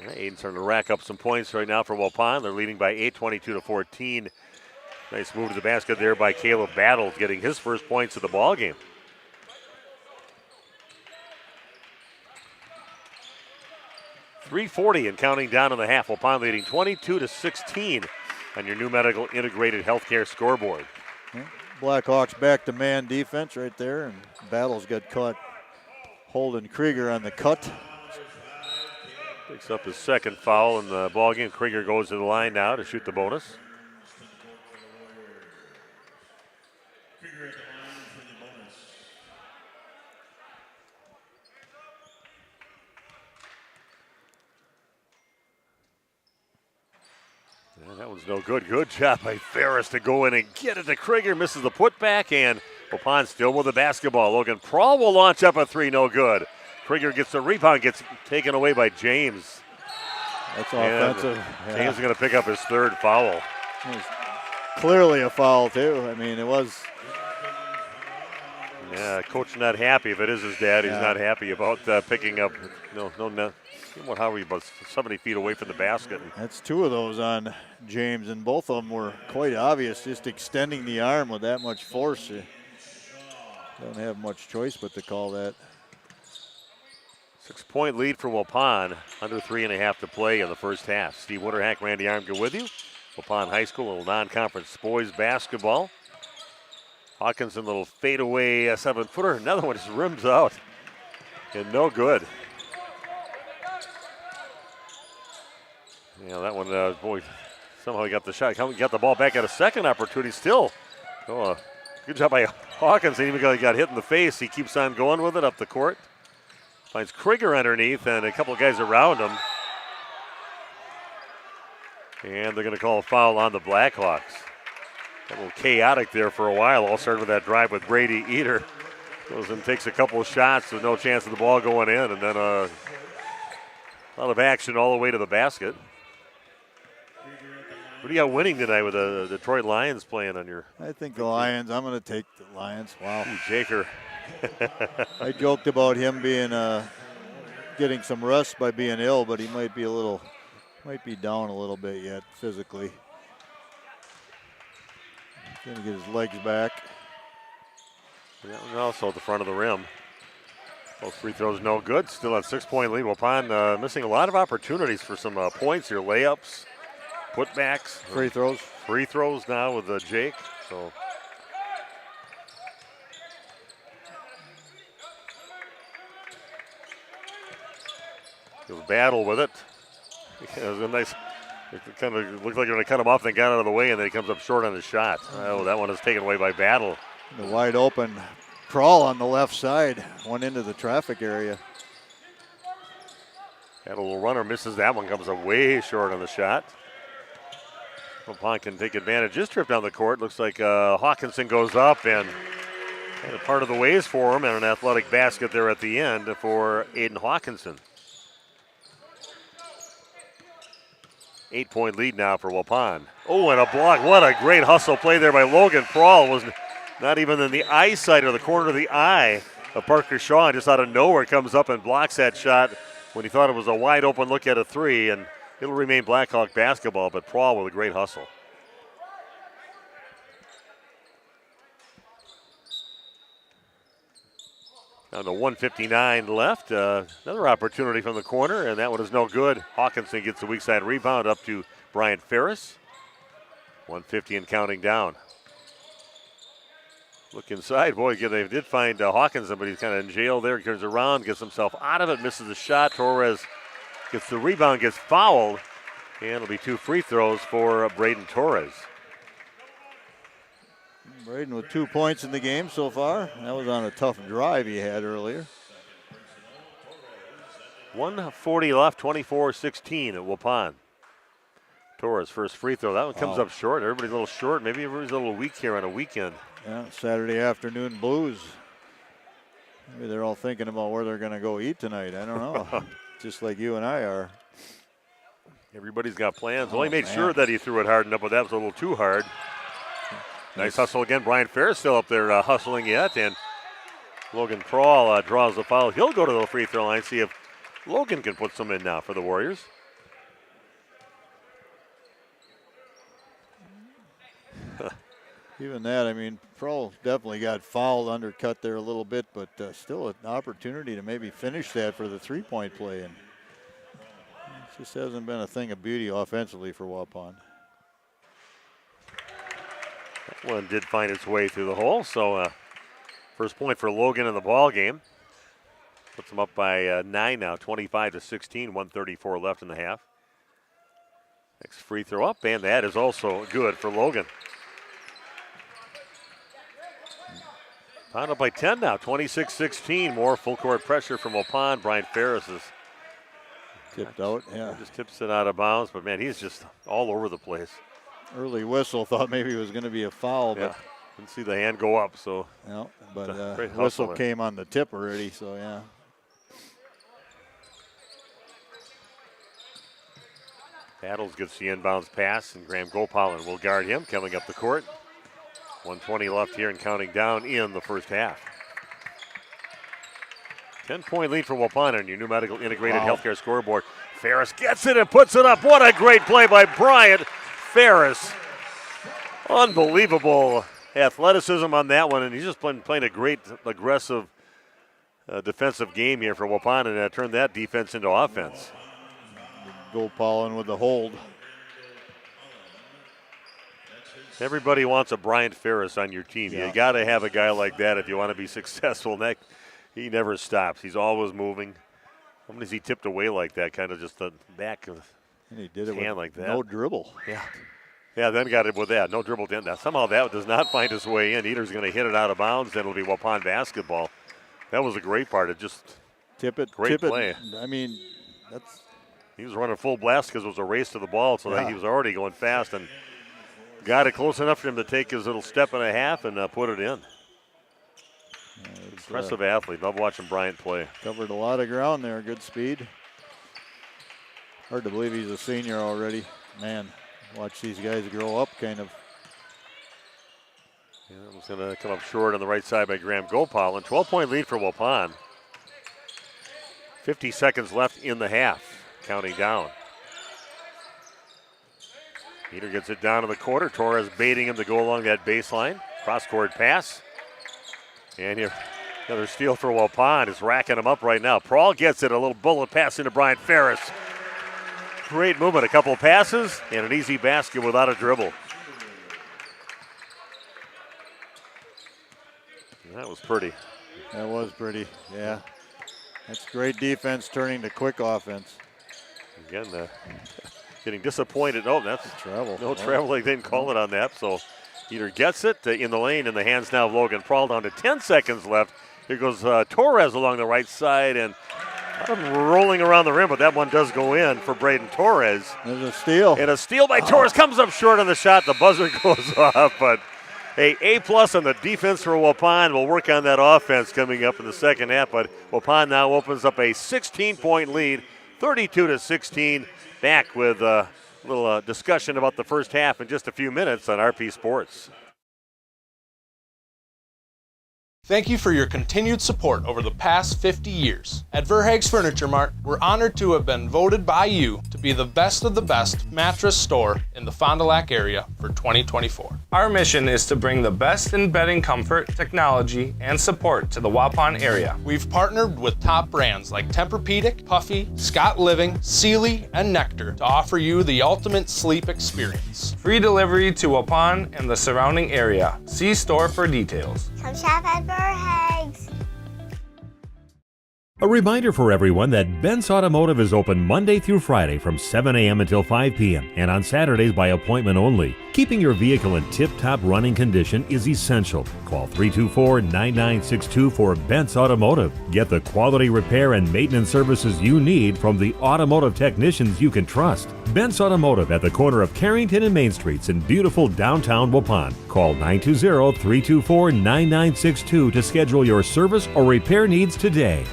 Aiden's starting to rack up some points right now for Waupun. They're leading by 8, 22-14. Nice move to the basket there by Caleb Battles, getting his first points of the ball game. .340 and counting down in the half. Waupun leading 22-16 on your new medical integrated healthcare scoreboard. Blackhawks back to man defense right there, and Battles got caught holding Krieger on the cut. Picks up his second foul in the ball game. Krieger goes to the line now to shoot the bonus. Yeah, that one's no good. Good job by Ferris to go in and get it to Krieger. Misses the putback, and Waupun still with the basketball. Logan Prawl will launch up a three, no good. Krieger gets the rebound, gets taken away by James. That's offensive. Yeah. James is going to pick up his third foul. It was clearly a foul, too. I mean, it was. Yeah, coach not happy. If it is his dad, he's not happy about picking up. No. How are you about 70 feet away from the basket? That's 2 of those on James, and both of them were quite obvious, just extending the arm with that much force. Don't have much choice but to call that. 6-point lead for Waupun. Under 3.5 to play in the first half. Steve Winterhack, Randy Armgood with you. Waupun High School, a little non-conference boys basketball. Hawkinson, little fadeaway 7-footer. Another one just rims out. And no good. Yeah, that one, boy, somehow he got the shot. He got the ball back at a second opportunity still. Oh, good job by Hawkinson. Even though he got hit in the face, he keeps on going with it up the court. Finds Krieger underneath and a couple of guys around him. And they're going to call a foul on the Blackhawks. A little chaotic there for a while. All started with that drive with Brady Eater. Goes and takes a couple of shots with no chance of the ball going in. And then a lot of action all the way to the basket. What do you got winning tonight with the Detroit Lions playing on your? I think the Lions. I'm going to take the Lions. Wow. Jaker. I joked about him being getting some rest by being ill, but he might be down a little bit yet physically. He's going to get his legs back. And also at the front of the rim. Both free throws no good. Still at 6-point lead. Waupun missing a lot of opportunities for some points here. Layups, putbacks. Free throws. Free throws now with Jake. So he'll battle with it. It was a nice, it kind of looked like they're going to cut him off, then got out of the way, and then he comes up short on his shot. Oh, that one is taken away by Battle. The wide open crawl on the left side, one into the traffic area. Battle will runner, misses that one, comes up way short on the shot. Waupun can take advantage. His trip down the court. Looks like Hawkinson goes up and kind of part of the ways for him, and an athletic basket there at the end for Aiden Hawkinson. 8-point lead now for Waupun. Oh, and a block. What a great hustle play there by Logan Prawl. Was not even in the eyesight or the corner of the eye of Parker Shaw, and just out of nowhere comes up and blocks that shot when he thought it was a wide open look at a three, and it'll remain Blackhawk basketball, but Prawl with a great hustle. Down to 1:59 left. Another opportunity from the corner, and that one is no good. Hawkinson gets the weak side rebound up to Bryant Ferris. 1:50 and counting down. Look inside. Boy, they did find Hawkinson, but he's kind of in jail there. He turns around, gets himself out of it, misses the shot. Torres gets the rebound, gets fouled, and it'll be 2 free throws for Braden Torres. Braden with 2 points in the game so far. That was on a tough drive he had earlier. 1:40 left, 24-16 at Waupun. Torres first free throw. That one comes up short. Everybody's a little short. Maybe everybody's a little weak here on a weekend. Yeah, Saturday afternoon blues. Maybe they're all thinking about where they're going to go eat tonight. I don't know. Just like you and I are. Everybody's got plans. Well, he made sure that he threw it hard enough, but that was a little too hard. Nice hustle again. Brian Ferris still up there hustling yet, and Logan Prawl draws the foul. He'll go to the free throw line, see if Logan can put some in now for the Warriors. Even that, I mean, Prawl definitely got fouled, undercut there a little bit, but still an opportunity to maybe finish that for the three-point play. And it just hasn't been a thing of beauty offensively for Waupun. That one did find its way through the hole, so first point for Logan in the ball game. Puts them up by 9 now, 25-16, 1:34 left in the half. Next free throw up, and that is also good for Logan. Pound up by 10 now, 26-16. More full court pressure from Waupun. Brian Ferris is tipped out, yeah. Just tips it out of bounds, but man, he's just all over the place. Early whistle, thought maybe it was going to be a foul, but didn't see the hand go up, so. Yeah, but whistle came on the tip already, so yeah. Battles gets the inbounds pass, and Graham Gopal will guard him coming up the court. 1:20 left here and counting down in the first half. 10-point lead for Waupun on your new medical integrated healthcare scoreboard. Ferris gets it and puts it up. What a great play by Bryant Ferris. Unbelievable athleticism on that one, and he's just playing a great aggressive defensive game here for Waupun, and turned that defense into offense. Gopal with the hold. Everybody wants a Brian Ferris on your team. Yeah. You got to have a guy like that if you want to be successful. He never stops. He's always moving. How many has he tipped away like that? Kind of just the back of And he did it hand with like that. no dribble. Yeah, then got it with that. No dribble. Now, somehow that does not find its way in. Either's going to hit it out of bounds, then it'll be Waupun basketball. That was a great part. It just great play. I mean, he was running full blast because it was a race to the ball, so that he was already going fast and got it close enough for him to take his little step and a half and put it in. Impressive athlete. Love watching Bryant play. Covered a lot of ground there. Good speed. Hard to believe he's a senior already. Man, watch these guys grow up kind of. Yeah, it was going to come up short on the right side by Graham Gopal. And 12-point lead for Waupun. 50 seconds left in the half. Counting down. Peter gets it down to the quarter. Torres baiting him to go along that baseline. Cross-court pass. And here, another steal for Waupun. Is racking him up right now. Prawl gets it. A little bullet pass into Brian Ferris. Great movement. A couple of passes and an easy basket without a dribble. That was pretty. That was pretty, yeah. That's great defense turning to quick offense. Again, getting disappointed. Oh, that's travel. No travel. They didn't call it on that. So Peter gets it in the lane in the hands now of Logan Prawl down to 10 seconds left. Here goes Torres along the right side and rolling around the rim, but that one does go in for Braden Torres. There's a steal. And a steal by Torres comes up short on the shot. The buzzer goes off, but A+ on the defense for Waupun. We'll work on that offense coming up in the second half, but Waupun now opens up a 16-point lead, 32-16. Back with a little discussion about the first half in just a few minutes on RP Sports. Thank you for your continued support over the past 50 years. At Verhaeg's Furniture Mart, we're honored to have been voted by you to be the best of the best mattress store in the Fond du Lac area for 2024. Our mission is to bring the best in bedding comfort, technology, and support to the Waupun area. We've partnered with top brands like Tempur-Pedic, Puffy, Scott Living, Sealy, and Nectar to offer you the ultimate sleep experience. Free delivery to Waupun and the surrounding area. See store for details. Come shop at Verhaeg's. A reminder for everyone that Bent's Automotive is open Monday through Friday from 7 a.m. until 5 p.m. and on Saturdays by appointment only. Keeping your vehicle in tip-top running condition is essential. Call 324-9962 for Bent's Automotive. Get the quality repair and maintenance services you need from the automotive technicians you can trust. Bent's Automotive at the corner of Carrington and Main Streets in beautiful downtown Waupun. Call 920-324-9962 to schedule your service or repair needs today.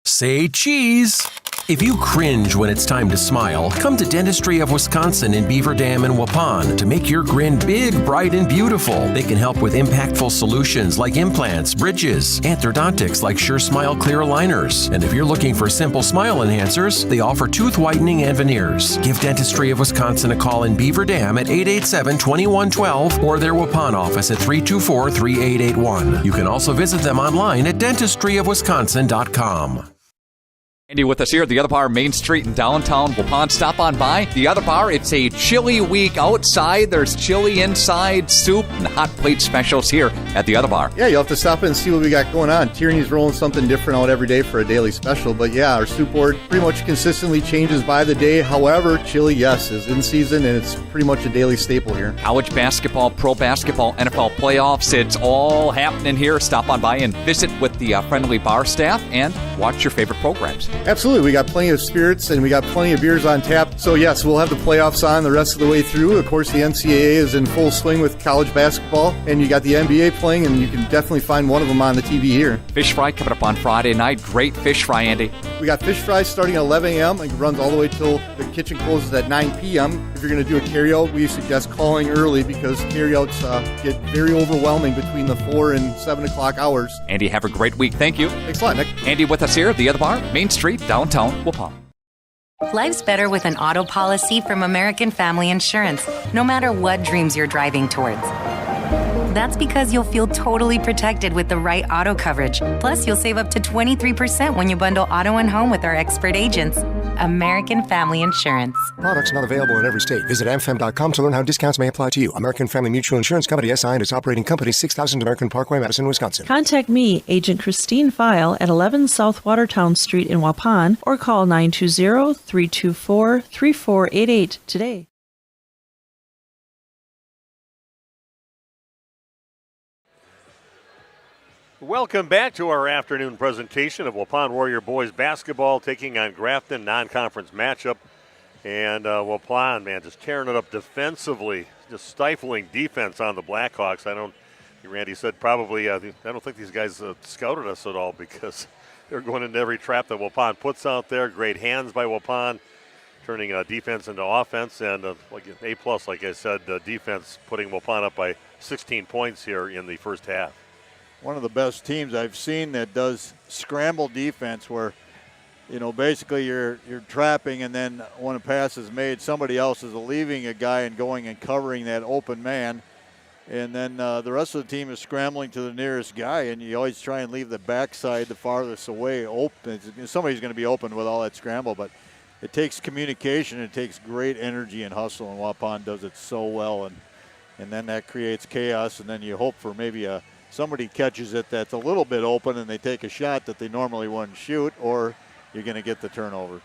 Say cheese. If you cringe when it's time to smile, come to Dentistry of Wisconsin in Beaver Dam and Waupun to make your grin big, bright, and beautiful. They can help with impactful solutions like implants, bridges, orthodontics like Sure Smile clear aligners. And if you're looking for simple smile enhancers, they offer tooth whitening and veneers. Give Dentistry of Wisconsin a call in Beaver Dam at 887-2112 or their Waupun office at 324-3881. You can also visit them online at dentistryofwisconsin.com. Andy with us here at the Other Bar, Main Street in downtown Waupun. Stop on by the Other Bar. It's a chilly week outside. There's chili inside, soup, and hot plate specials here at the Other Bar. Yeah, you'll have to stop in and see what we got going on. Tierney's rolling something different out every day for a daily special. But yeah, our soup board pretty much consistently changes by the day. However, chili, yes, is in season, and it's pretty much a daily staple here. College basketball, pro basketball, NFL playoffs. It's all happening here. Stop on by and visit with the friendly bar staff and watch your favorite programs. Absolutely. We got plenty of spirits and we got plenty of beers on tap. So, yes, we'll have the playoffs on the rest of the way through. Of course, the NCAA is in full swing with college basketball, and you got the NBA playing, and you can definitely find one of them on the TV here. Fish fry coming up on Friday night. Great fish fry, Andy. We got fish fries starting at 11 a.m. It runs all the way till the kitchen closes at 9 p.m. If you're going to do a carryout, we suggest calling early because carryouts get very overwhelming between the 4 and 7 o'clock hours. Andy, have a great week. Thank you. Thanks a lot, Nick. Andy with us here at the Other Bar, Main Street, downtown Waupun. Life's better with an auto policy from American Family Insurance, no matter what dreams you're driving towards. That's because you'll feel totally protected with the right auto coverage. Plus, you'll save up to 23% when you bundle auto and home with our expert agents. American Family Insurance. Products not available in every state. Visit amfam.com to learn how discounts may apply to you. American Family Mutual Insurance Company, SI, and its operating company, 6000 American Parkway, Madison, Wisconsin. Contact me, Agent Christine File, at 11 South Watertown Street in Waupun, or call 920-324-3488 today. Welcome back to our afternoon presentation of Waupun Warrior Boys basketball taking on Grafton, non-conference matchup. And Waupun, man, just tearing it up defensively, just stifling defense on the Blackhawks. Randy said probably, I don't think these guys scouted us at all because they're going into every trap that Waupun puts out there. Great hands by Waupun, turning defense into offense. And like A+, like I said, defense putting Waupun up by 16 points here in the first half. One of the best teams I've seen that does scramble defense where, basically you're trapping, and then when a pass is made, somebody else is leaving a guy and going and covering that open man. And then the rest of the team is scrambling to the nearest guy, and you always try and leave the backside the farthest away open. Somebody's going to be open with all that scramble, but it takes communication. It takes great energy and hustle, and Waupun does it so well. And then that creates chaos, and then you hope for maybe somebody catches it that's a little bit open and they take a shot that they normally wouldn't shoot, or you're going to get the turnover.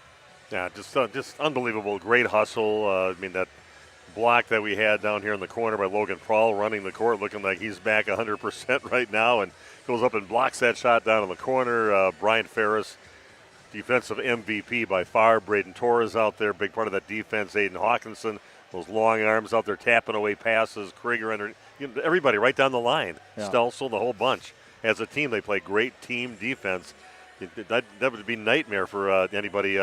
Yeah, just unbelievable. Great hustle. That block that we had down here in the corner by Logan Prawl running the court, looking like he's back 100% right now, and goes up and blocks that shot down in the corner. Brian Ferris, defensive MVP by far. Braden Torres out there, big part of that defense. Aiden Hawkinson, those long arms out there tapping away passes. Krieger, everybody right down the line. Yeah. Stelsel, the whole bunch. As a team, they play great team defense. That would be a nightmare for anybody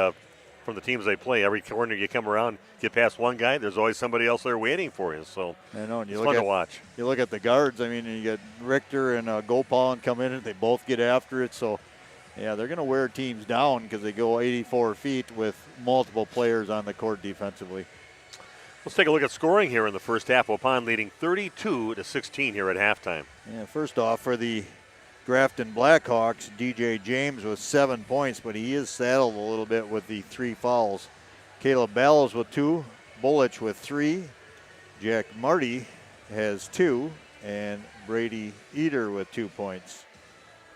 from the teams they play. Every corner you come around, get past one guy, there's always somebody else there waiting for you. So it's fun to watch. You look at the guards. You get Richter and Gopal come in, and they both get after it. So, yeah, they're going to wear teams down because they go 84 feet with multiple players on the court defensively. Let's take a look at scoring here in the first half. Waupun leading 32-16 here at halftime. Yeah, first off, for the Grafton Blackhawks, DJ James with 7 points, but he is saddled a little bit with the 3 fouls. Caleb Ballas with 2, Bullich with 3, Jack Marty has 2, and Brady Eder with 2 points.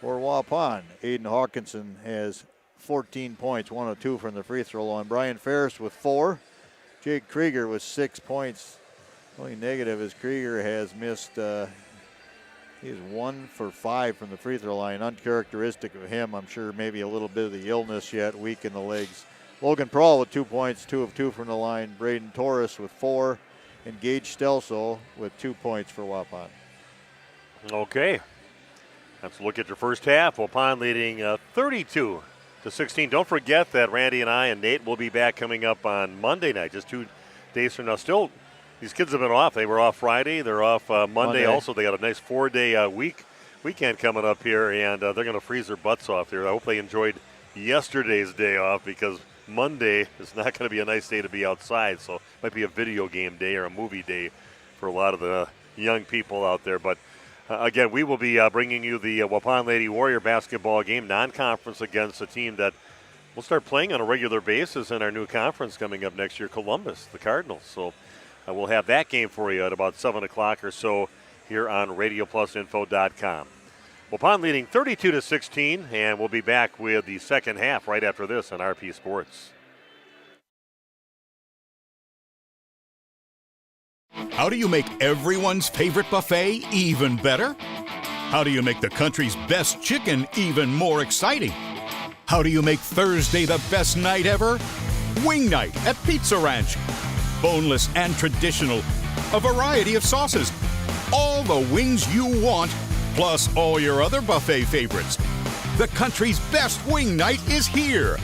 For Waupun, Aiden Hawkinson has 14 points, 1 of 2 from the free throw line. Brian Ferris with 4. Jake Krieger with 6 points. Only negative is Krieger has missed, he is 1 for 5 from the free throw line. Uncharacteristic of him. I'm sure maybe a little bit of the illness yet, weak in the legs. Logan Prawl with 2 points, 2 of 2 from the line. Braden Torres with 4. And Gage Stelsel with 2 points for Waupun. Okay. Let's look at your first half. Waupun leading 32-16. Don't forget that Randy and I and Nate will be back coming up on Monday night, just 2 days from now. Still, these kids have been off. They were off Friday. They're off Monday also. They got a nice 4-day weekend coming up here, and they're going to freeze their butts off there. I hope they enjoyed yesterday's day off because Monday is not going to be a nice day to be outside. So it might be a video game day or a movie day for a lot of the young people out there. But again, we will be bringing you the Waupun Lady Warrior basketball game, non-conference against a team that will start playing on a regular basis in our new conference coming up next year, Columbus, the Cardinals. So we'll have that game for you at about 7 o'clock or so here on RadioPlusInfo.com. Waupun leading 32-16, and we'll be back with the second half right after this on RP Sports. How do you make everyone's favorite buffet even better? How do you make the country's best chicken even more exciting? How do you make Thursday the best night ever? Wing night at Pizza Ranch. Boneless and traditional. A variety of sauces. All the wings you want, plus all your other buffet favorites. The country's best wing night is here.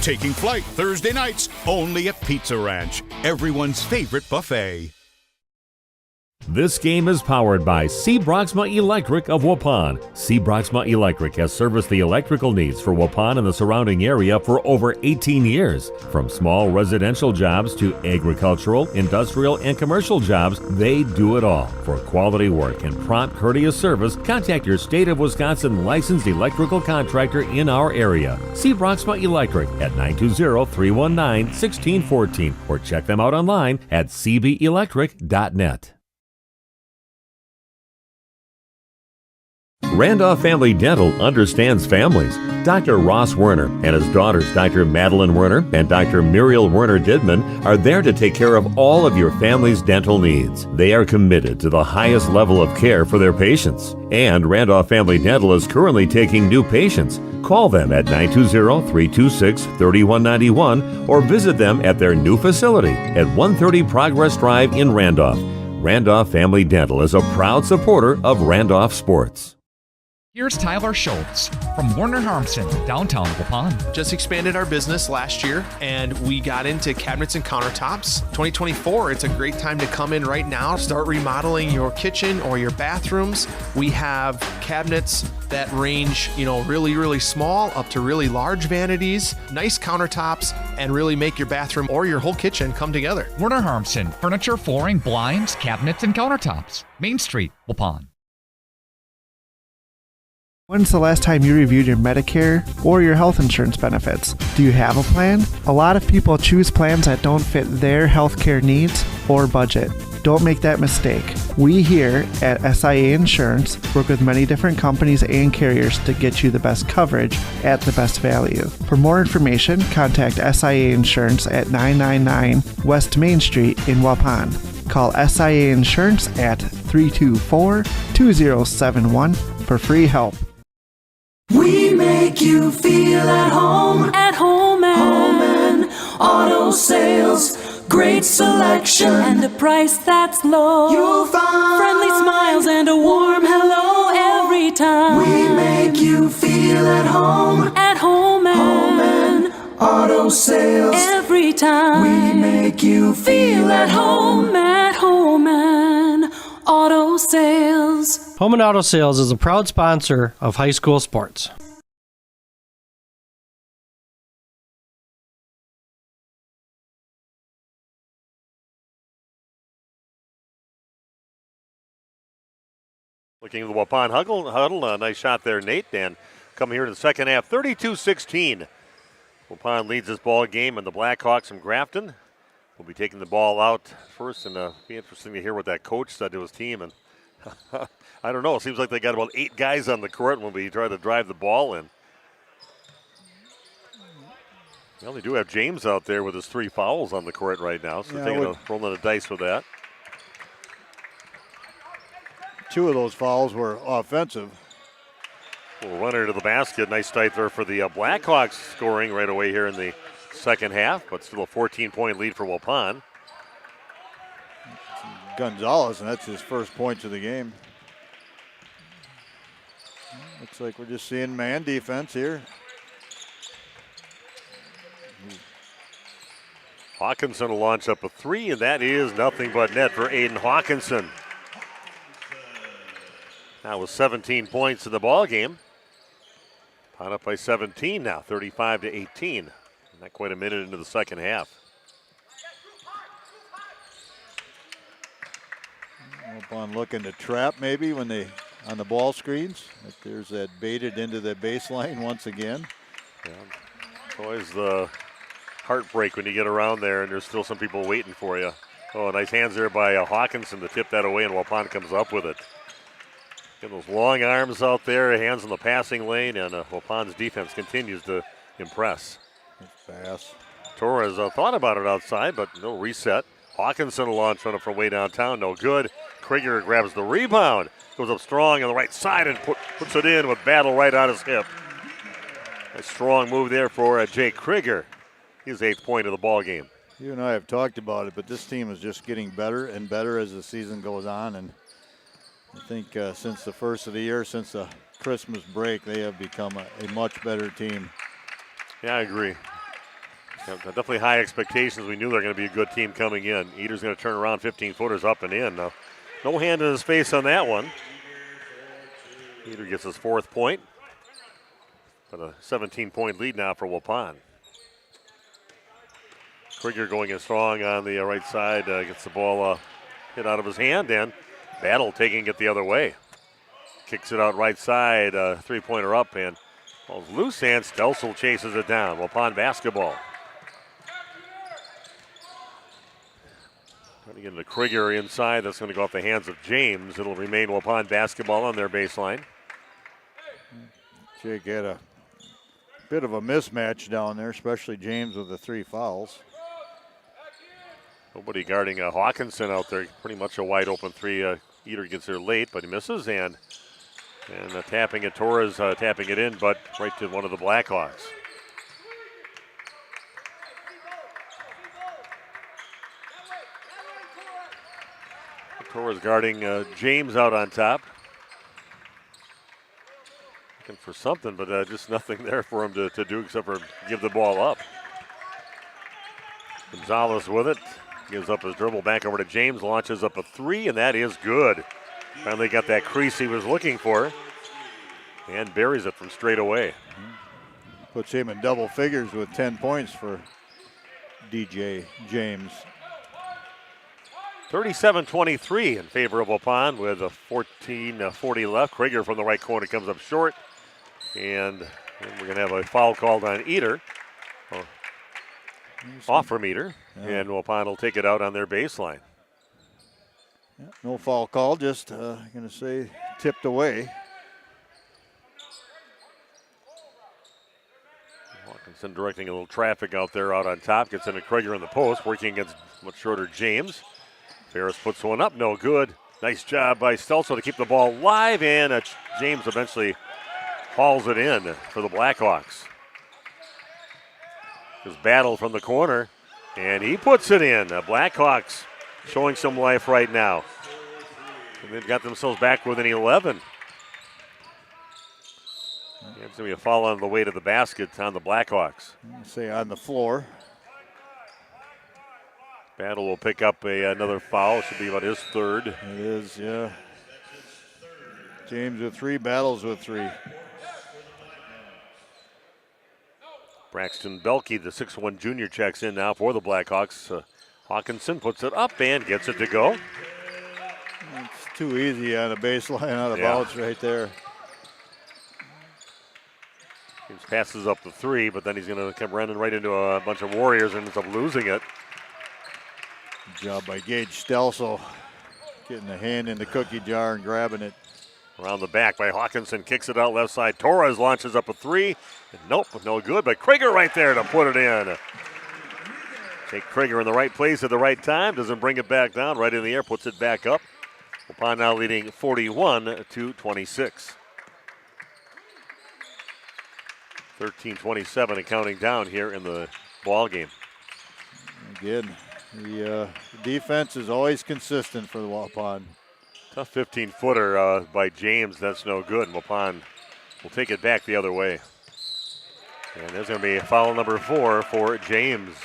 Taking flight Thursday nights only at Pizza Ranch. Everyone's favorite buffet. This game is powered by C. Broxma Electric of Waupun. C. Broxma Electric has serviced the electrical needs for Waupun and the surrounding area for over 18 years. From small residential jobs to agricultural, industrial, and commercial jobs, they do it all. For quality work and prompt, courteous service, contact your State of Wisconsin licensed electrical contractor in our area. C. Broxma Electric at 920-319-1614 or check them out online at cbelectric.net. Randolph Family Dental understands families. Dr. Ross Werner and his daughters, Dr. Madeline Werner and Dr. Muriel Werner Didman, are there to take care of all of your family's dental needs. They are committed to the highest level of care for their patients. And Randolph Family Dental is currently taking new patients. Call them at 920-326-3191 or visit them at their new facility at 130 Progress Drive in Randolph. Randolph Family Dental is a proud supporter of Randolph sports. Here's Tyler Schultz from Warner Harmson, downtown Waupun. Just expanded our business last year, and we got into cabinets and countertops. 2024, it's a great time to come in right now. Start remodeling your kitchen or your bathrooms. We have cabinets that range, really, really small up to really large vanities, nice countertops, and really make your bathroom or your whole kitchen come together. Warner Harmson, furniture, flooring, blinds, cabinets, and countertops. Main Street, Waupun. When's the last time you reviewed your Medicare or your health insurance benefits? Do you have a plan? A lot of people choose plans that don't fit their healthcare needs or budget. Don't make that mistake. We here at SIA Insurance work with many different companies and carriers to get you the best coverage at the best value. For more information, contact SIA Insurance at 999 West Main Street in Waupun. Call SIA Insurance at 324-2071 for free help. We make you feel at home and auto sales. Great selection and a price that's low. You'll find friendly smiles and a warm hello every time. We make you feel at home and auto sales. Every time we make you feel at home and auto sales. Home and Auto Sales is a proud sponsor of high school sports. Looking at the Waupun huddle, a nice shot there, Nate. And coming here to the second half, 32-16. Waupun leads this ball game, and the Blackhawks from Grafton will be taking the ball out first. And it'll be interesting to hear what that coach said to his team. And I don't know. It seems like they got about 8 guys on the court when we try to drive the ball in. Well, they do have James out there with his 3 fouls on the court right now, so rolling the dice with that. 2 of those fouls were offensive. Well, runner to the basket. Nice start there for the Blackhawks, scoring right away here in the second half, but still a 14-point lead for Waupun. Gonzalez, and that's his first points of the game. Looks like we're just seeing man defense here. Hawkinson will launch up a 3, and that is nothing but net for Aiden Hawkinson. Now with 17 points in the ball game. Pot up by 17 now, 35-18. Not quite a minute into the second half. Upon looking to trap maybe when they on the ball screens. If there's that baited into the baseline once again. Yeah. It's always the heartbreak when you get around there and there's still some people waiting for you. Oh, nice hands there by Hawkinson to tip that away, and Waupun comes up with it. Getting those long arms out there, hands in the passing lane, and Waupun's defense continues to impress. Fast. Torres thought about it outside, but no reset. Hawkinson will launch on it from way downtown, no good. Krieger grabs the rebound, goes up strong on the right side and puts it in with Battle right on his hip. A strong move there for Jake Krieger. His 8th point of the ball game. You and I have talked about it, but this team is just getting better and better as the season goes on. And I think since the first of the year, since the Christmas break, they have become a much better team. Yeah, I agree. Yeah, definitely high expectations. We knew they were going to be a good team coming in. Eater's going to turn around 15-footers up and in. Now, No hand in his face on that one. Eder gets his 4th point. But a 17-point lead now for Waupun. Krieger going in strong on the right side. Gets the ball hit out of his hand, and Battle taking it the other way. Kicks it out right side. 3-pointer up, and ball's loose, and Stelsel chases it down. Waupun basketball. Trying to get into Krieger inside. That's going to go off the hands of James. It'll remain Waupun basketball on their baseline. Jake had a bit of a mismatch down there, especially James with the 3 fouls. Nobody guarding Hawkinson out there. Pretty much a wide open 3. Eder gets there late, but he misses, and tapping it. Torres tapping it in, but right to one of the Blackhawks. Torres guarding James out on top. Looking for something, but just nothing there for him to do except for give the ball up. Gonzalez with it. Gives up his dribble back over to James. Launches up a 3, and that is good. Finally got that crease he was looking for. And buries it from straight away. Puts him in double figures with 10 points for DJ James. 37-23 in favor of Waupun with a 14:40 left. Krieger from the right corner comes up short. And we're going to have a foul called on Eder. Off from Eder. Yeah. And Waupun will take it out on their baseline. Yeah, no foul call, just going to say tipped away. Hawkinson directing a little traffic out there out on top. Gets into Krieger in the post, working against much shorter James. Ferris puts one up, no good. Nice job by Stelzo to keep the ball live, and James eventually hauls it in for the Blackhawks. His battle from the corner, and he puts it in. The Blackhawks showing some life right now. And they've got themselves back within 11. It's going to be a foul on the way to the basket on the Blackhawks. Say on the floor. Battle will pick up another foul. It should be about his 3rd. It is, yeah. James with 3, Battles with 3. Braxton Belkey, the 6'1 junior, checks in now for the Blackhawks. Hawkinson puts it up and gets it to go. It's too easy on the baseline out of bounds right there. James passes up the 3, but then he's going to come running right into a bunch of Warriors and ends up losing it. Good job by Gage Stelso, getting the hand in the cookie jar and grabbing it. Around the back by Hawkinson, kicks it out left side. Torres launches up a 3. Nope, no good, but Krieger right there to put it in. Take Krieger in the right place at the right time. Doesn't bring it back down. Right in the air, puts it back up. Waupun now leading 41-26. 13:27 and counting down here in the ball game. Again, the defense is always consistent for the Waupun. Tough 15-footer by James. That's no good. Waupun will take it back the other way. And there's going to be foul number 4 for James.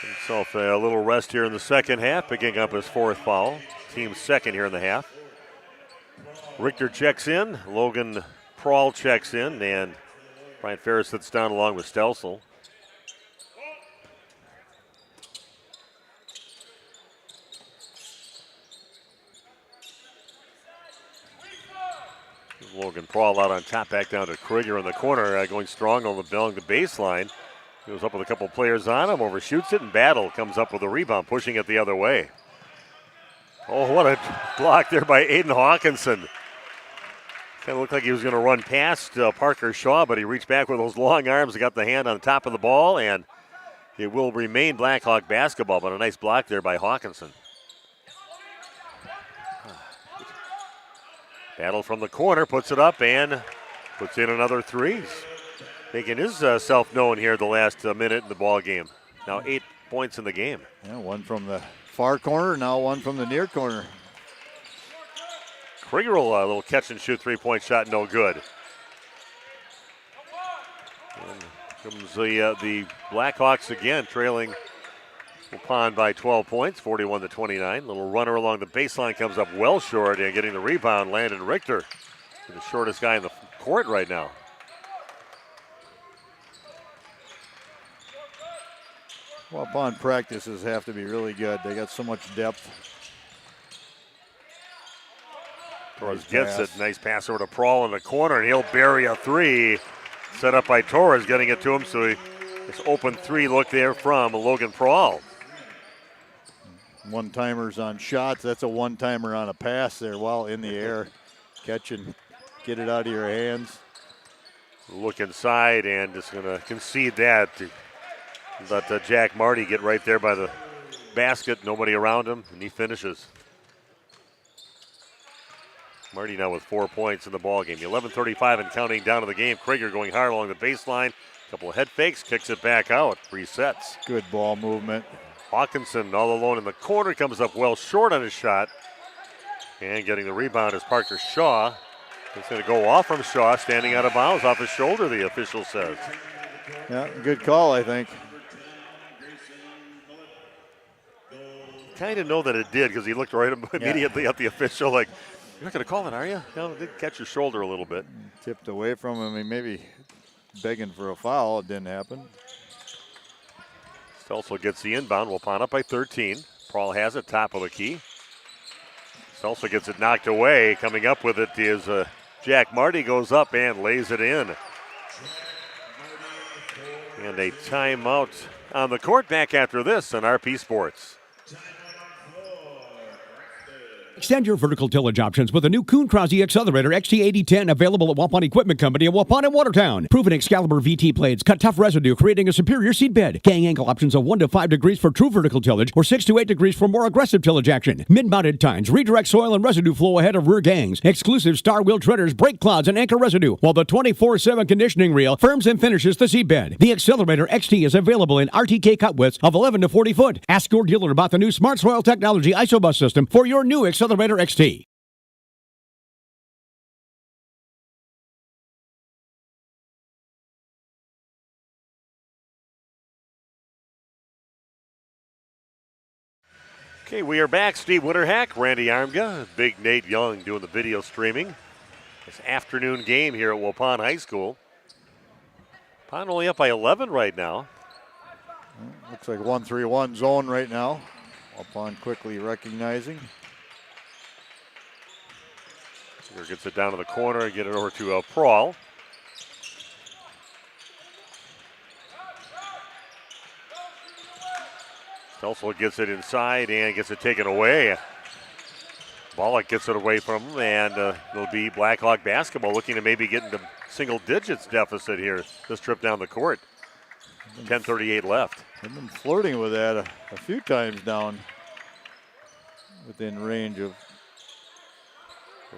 Himself a little rest here in the second half, picking up his 4th foul. Team's 2nd here in the half. Richter checks in. Logan Prawl checks in. And Brian Ferris sits down along with Stelsel. Logan Prawl out on top, back down to Krieger in the corner, going strong along the baseline. Goes up with a couple players on him, overshoots it, and Battle comes up with a rebound, pushing it the other way. Oh, what a block there by Aiden Hawkinson. Kind of looked like he was going to run past Parker Shaw, but he reached back with those long arms and got the hand on top of the ball, and it will remain Blackhawk basketball, but a nice block there by Hawkinson. Battle from the corner, puts it up and puts in another 3. Making his self known here the last minute in the ball game. Now 8 points in the game. Yeah, one from the far corner, now one from the near corner. Krieger will a little catch and shoot 3-point shot, no good. And comes the Blackhawks again, trailing Waupun by 12 points, 41-29. Little runner along the baseline comes up well short, and getting the rebound, Landon Richter, the shortest guy in the court right now. Waupun practices have to be really good. They got so much depth. Torres gets it. Nice pass over to Prawl in the corner, and he'll bury a three. Set up by Torres, getting it to him. So this open three look there from Logan Prawl. One-timers on shots. That's a one-timer on a pass there while in the air. Catch and get it out of your hands. Look inside and just going to concede that. Let Jack Marty get right there by the basket. Nobody around him, and he finishes. Marty now with 4 points in the ball game. 11:35 and counting down to the game. Krieger going hard along the baseline. Couple of head fakes, kicks it back out. Resets. Good ball movement. Hawkinson all alone in the corner, comes up well short on his shot. And getting the rebound is Parker Shaw. It's going to go off from Shaw, standing out of bounds off his shoulder, the official says. Yeah, good call, I think. Kind of know that it did because he looked right immediately at the official like, you're not going to call it, are you? No, it did catch your shoulder a little bit. Tipped away from him. I mean, maybe begging for a foul. It didn't happen. Stelzel gets the inbound. Waupun up by 13. Prawl has it, top of the key. Stelzel gets it knocked away. Coming up with it is Jack Marty, goes up and lays it in. And a timeout on the court. Back after this on RP Sports. Extend your vertical tillage options with a new Kuhn Krause Accelerator XT8010 available at Waupun Equipment Company in Waupun and Watertown. Proven Excalibur VT blades cut tough residue, creating a superior seed bed. Gang angle options of 1 to 5 degrees for true vertical tillage or 6 to 8 degrees for more aggressive tillage action. Mid-mounted tines redirect soil and residue flow ahead of rear gangs. Exclusive star wheel treaders break clods and anchor residue, while the 24/7 conditioning reel firms and finishes the seed bed. The Accelerator XT is available in RTK cut widths of 11 to 40 foot. Ask your dealer about the new Smart Soil Technology ISOBUS system for your new Accelerator XT. Okay, we are back. Steve Winterhack, Randy Armga, Big Nate Young doing the video streaming. This afternoon game here at Waupun High School. Waupun only up by 11 right now. Looks like 1-3-1 zone right now. Waupun quickly recognizing. Here gets it down to the corner and get it over to Prawl. Stelzel gets it inside and gets it taken away. Bollock gets it away from him, and it'll be Blackhawk basketball looking to maybe get into single digits deficit here this trip down the court. 10:38 left. They've been flirting with that a few times down within range of.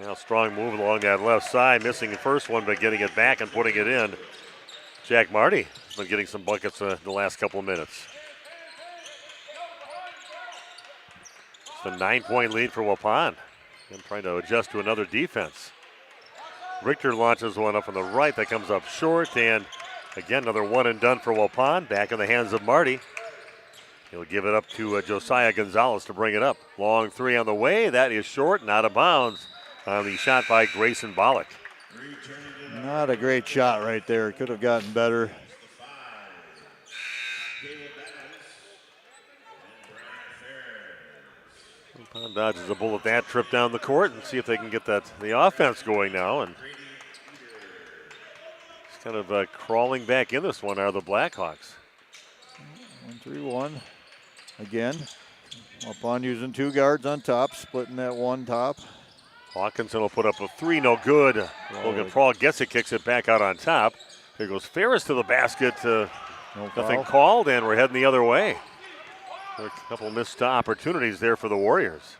Now strong move along that left side, missing the first one, but getting it back and putting it in. Jack Marty has been getting some buckets the last couple of minutes. It's a 9-point lead for Waupun. And trying to adjust to another defense. Richter launches one up on the right that comes up short, and again another one and done for Waupun. Back in the hands of Marty. He'll give it up to Josiah Gonzalez to bring it up. Long three on the way. That is short and out of bounds on the shot by Grayson Bollock. Not a great shot right there. Could have gotten better. Waupun dodges a bullet that trip down the court and see if they can get the offense going now. And it's kind of crawling back in this one are the Blackhawks. 1-3-1 again. Waupun using two guards on top, splitting that one top. Hawkinson will put up a three, no good. Logan Prawl gets it, kicks it back out on top. Here goes Ferris to the basket. Nothing called, and we're heading the other way. A couple missed opportunities there for the Warriors.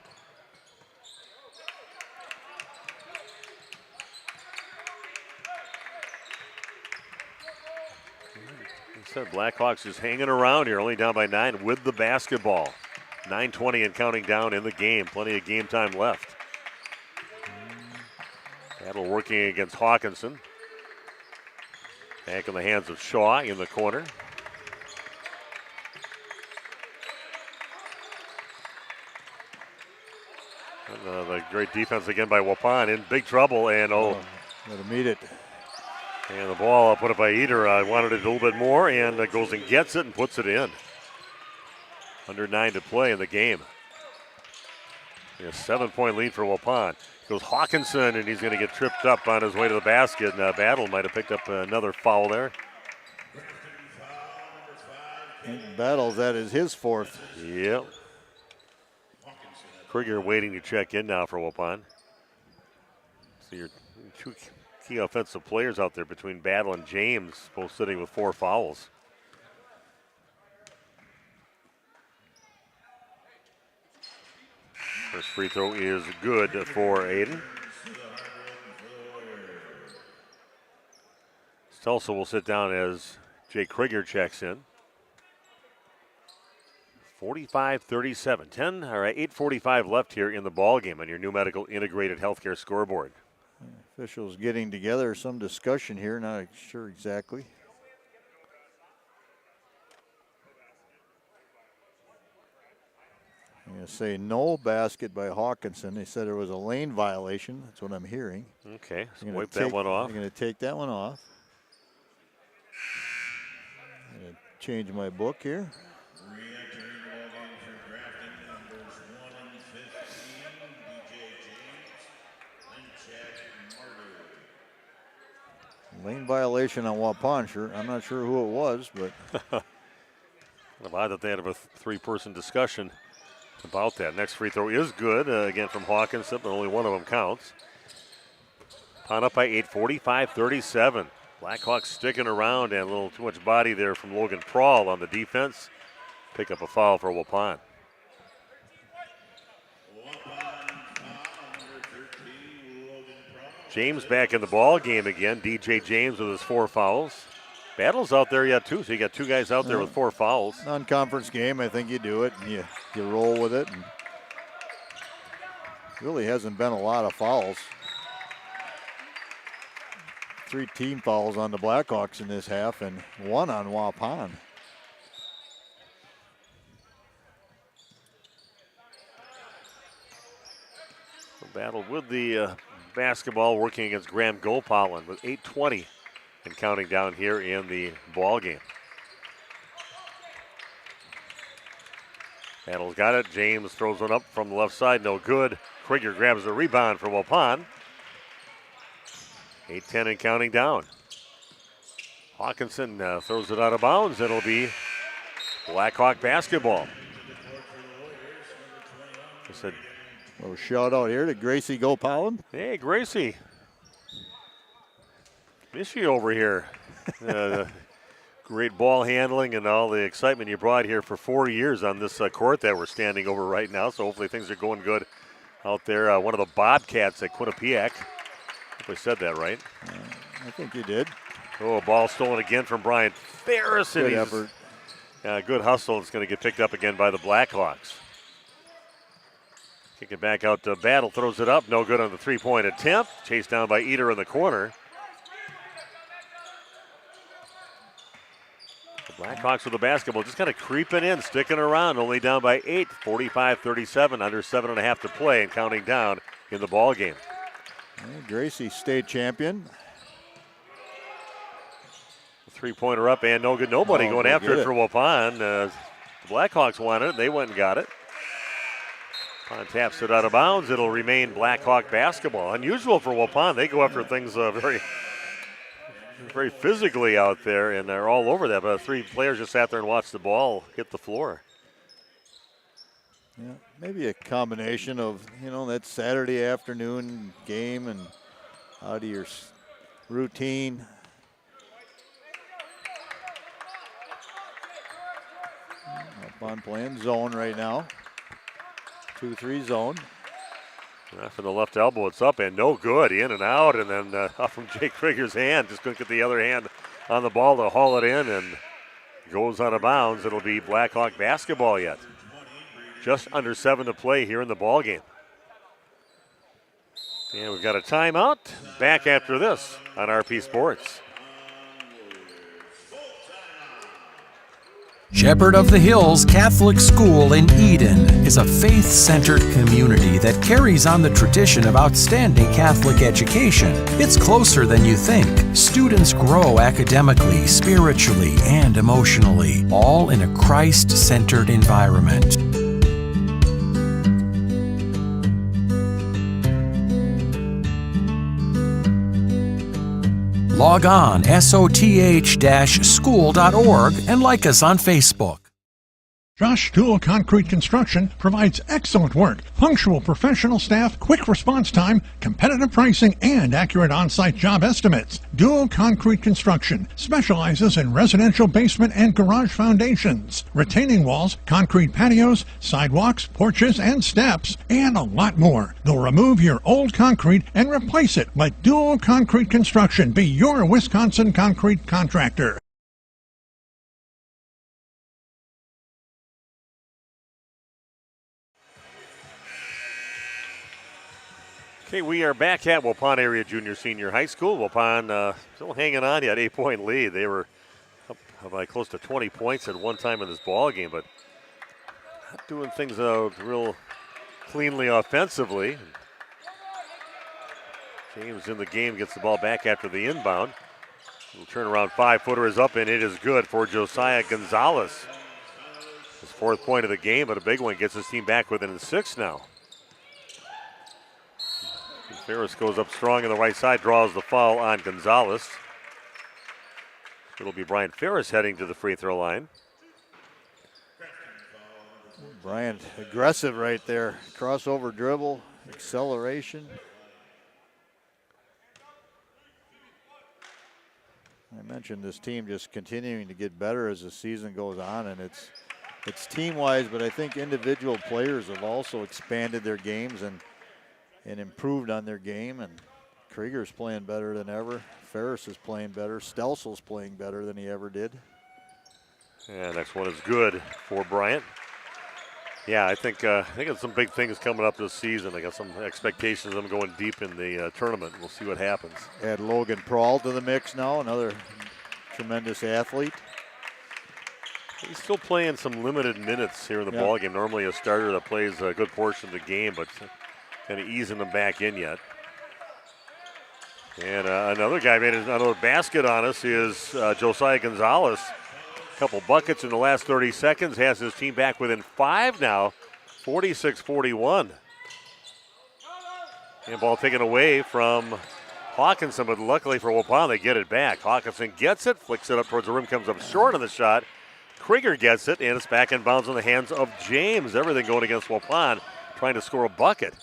Instead, Blackhawks just hanging around here, only down by 9 with the basketball. 9:20 and counting down in the game. Plenty of game time left. Battle working against Hawkinson. Back in the hands of Shaw in the corner. The great defense again by Waupun, in big trouble, and gotta meet it. And the ball put up by Eder. I wanted it a little bit more, and goes and gets it and puts it in. Under 9 to play in the game. A 7-point lead for Waupun. Goes Hawkinson, and he's going to get tripped up on his way to the basket. And Battle might have picked up another foul there. And Battles, that is his fourth. Yep. Krieger waiting to check in now for Waupun. So your two key offensive players out there between Battle and James, both sitting with 4 fouls. First free throw is good for Aiden. Tulsa will sit down as Jay Krieger checks in. 45-37, 8:45 left here in the ball game on your new medical integrated healthcare scoreboard. Officials getting together, some discussion here, not sure exactly. I'm going to say no basket by Hawkinson. They said there was a lane violation. That's what I'm hearing. Okay, so wipe that one off. I'm going to take that one off. I'm going to change my book here. Lane violation on Waupun. Sure, I'm not sure who it was, but I'm glad that they had a 3-person discussion about that. Next free throw is good, again from Hawkinson, but only one of them counts. Pun up by 8, 45-37. Blackhawks sticking around, and a little too much body there from Logan Prawl on the defense. Pick up a foul for Waupun. James back in the ball game again. DJ James with his 4 fouls. Battle's out there yet too, so you got 2 guys out there with 4 fouls. Non-conference game, I think you do it and you roll with it. And really hasn't been a lot of fouls. 3 team fouls on the Blackhawks in this half and 1 on Waupun. Battle with the basketball, working against Graham Gopalin with 8:20 and counting down here in the ball game. Battle's got it. James throws one up from the left side, no good. Krieger grabs the rebound for Waupun. 8:10 and counting down. Hawkinson throws it out of bounds. It'll be Blackhawk basketball. I said, little shout out here to Gracie Gopalin. hey, Gracie. Miss you over here. Great ball handling and all the excitement you brought here for 4 years on this court that we're standing over right now. So hopefully things are going good out there. One of the Bobcats at Quinnipiac. If we said that right. I think you did. Oh, a ball stolen again from Brian Ferris. Good effort. Good hustle. It's going to get picked up again by the Blackhawks. Kick it back out to Battle. Throws it up. No good on the 3-point attempt. Chased down by Eder in the corner. The Blackhawks with the basketball just kind of creeping in, sticking around. Only down by 8. 45-37. Under 7.5 to play and counting down in the ball game. Gracie, state champion. 3-pointer up and no good. Nobody going after it for Waupun. The Blackhawks wanted it. They went and got it. Waupun taps it out of bounds. It'll remain Blackhawk basketball. Unusual for Waupun. They go after things very physically out there, and they're all over that. But 3 players just sat there and watched the ball hit the floor. Yeah, maybe a combination of, that Saturday afternoon game and out of your routine. Waupun playing zone right now. 2-3 zone. From the left elbow, it's up and no good. In and out, and then off from Jake Krieger's hand. Just couldn't get the other hand on the ball to haul it in, and goes out of bounds. It'll be Blackhawk basketball yet. Just under 7 to play here in the ball game. And we've got a timeout. Back after this on RP Sports. Shepherd of the Hills Catholic School in Eden is a faith-centered community that carries on the tradition of outstanding Catholic education. It's closer than you think. Students grow academically, spiritually, and emotionally, all in a Christ-centered environment. Log on soth-school.org and like us on Facebook. Josh Dual Concrete Construction provides excellent work, punctual professional staff, quick response time, competitive pricing, and accurate on-site job estimates. Dual Concrete Construction specializes in residential basement and garage foundations, retaining walls, concrete patios, sidewalks, porches, and steps, and a lot more. They'll remove your old concrete and replace it. Let Dual Concrete Construction be your Wisconsin concrete contractor. Okay, we are back at Waupun Area Junior Senior High School. Waupun still hanging on yet, 8-point lead. They were up by close to 20 points at one time in this ball game, but not doing things real cleanly offensively. James in the game gets the ball back after the inbound. Little turnaround 5-footer is up, and it is good for Josiah Gonzalez. His 4th point of the game, but a big one, gets his team back within 6 now. Ferris goes up strong on the right side, draws the foul on Gonzalez. It'll be Brian Ferris heading to the free throw line. Brian aggressive right there. Crossover dribble, acceleration. I mentioned this team just continuing to get better as the season goes on, and it's team-wise, but I think individual players have also expanded their games and improved on their game, and Krieger's playing better than ever. Ferris is playing better. Stelsel's playing better than he ever did. Yeah, next one is good for Bryant. Yeah, I think it's some big things coming up this season. I got some expectations of them going deep in the tournament. We'll see what happens. Add Logan Prawl to the mix now, another tremendous athlete. He's still playing some limited minutes here in the ball game. Normally a starter that plays a good portion of the game, but kind of easing them back in yet. And another guy made another basket on us is Josiah Gonzalez. A couple buckets in the last 30 seconds, has his team back within 5 now, 46-41. And ball taken away from Hawkinson, but luckily for Waupun, they get it back. Hawkinson gets it, flicks it up towards the rim, comes up short on the shot. Krieger gets it, and it's back in bounds in the hands of James. Everything going against Waupun, trying to score a bucket.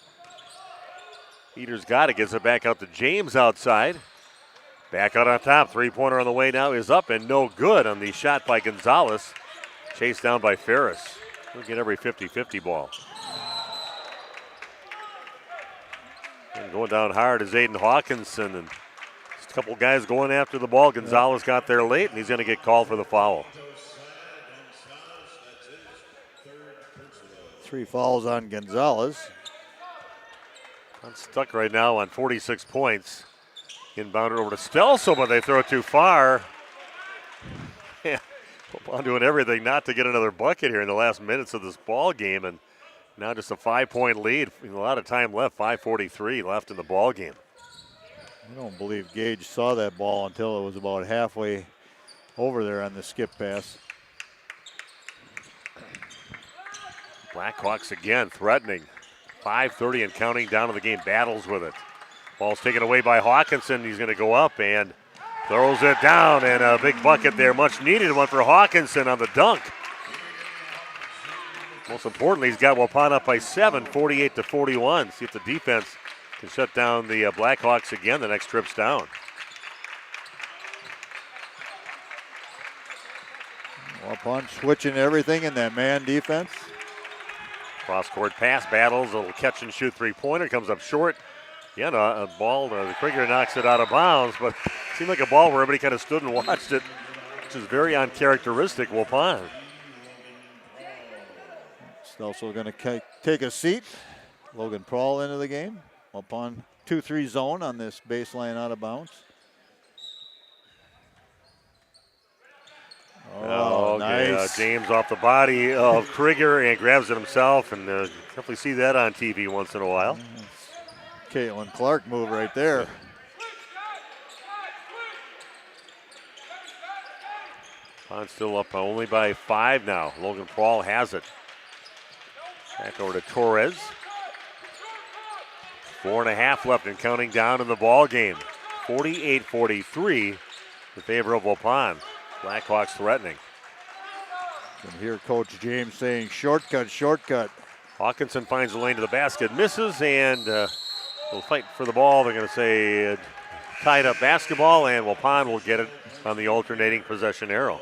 Peters got it, gets it back out to James outside. Back out on top, three-pointer on the way now is up and no good on the shot by Gonzalez. Chased down by Ferris. He'll get every 50-50 ball. And going down hard is Aiden Hawkinson, and just a couple guys going after the ball. Gonzalez got there late, and he's going to get called for the foul. 3 fouls on Gonzalez. Stuck right now on 46 points. Inbounded over to Stelso, but they throw it too far. Yeah, I'm doing everything not to get another bucket here in the last minutes of this ball game, and now just a 5-point lead. A lot of time left, 5:43 left in the ball game. I don't believe Gage saw that ball until it was about halfway over there on the skip pass. Blackhawks again threatening. 5:30 and counting down to the game, battles with it. Ball's taken away by Hawkinson. He's going to go up and throws it down, and a big bucket there. Much needed one for Hawkinson on the dunk. Most importantly, he's got Waupun up by 7, 48-41. See if the defense can shut down the Blackhawks again the next trips down. Waupun switching everything in that man defense. Cross-court pass, battles, a little catch-and-shoot three-pointer, comes up short. Yeah, a ball, the Krieger knocks it out of bounds, but it seemed like a ball where everybody kind of stood and watched it, which is very uncharacteristic Waupun. Stelso going to take a seat. Logan Prawl into the game. Waupun 2-3 zone on this baseline out of bounds. Oh, nice. James off the body of Krieger and grabs it himself, and definitely see that on TV once in a while. Caitlin Clark move right there. Pond still up only by 5 now. Logan Paul has it. Back over to Torres. 4.5 left and counting down in the ball game. 48-43 in favor of Waupun. Blackhawks threatening. You can hear Coach James saying, shortcut, shortcut. Hawkinson finds the lane to the basket, misses, and will fight for the ball. They're going to say tied up basketball, and Waupun will get it on the alternating possession arrow.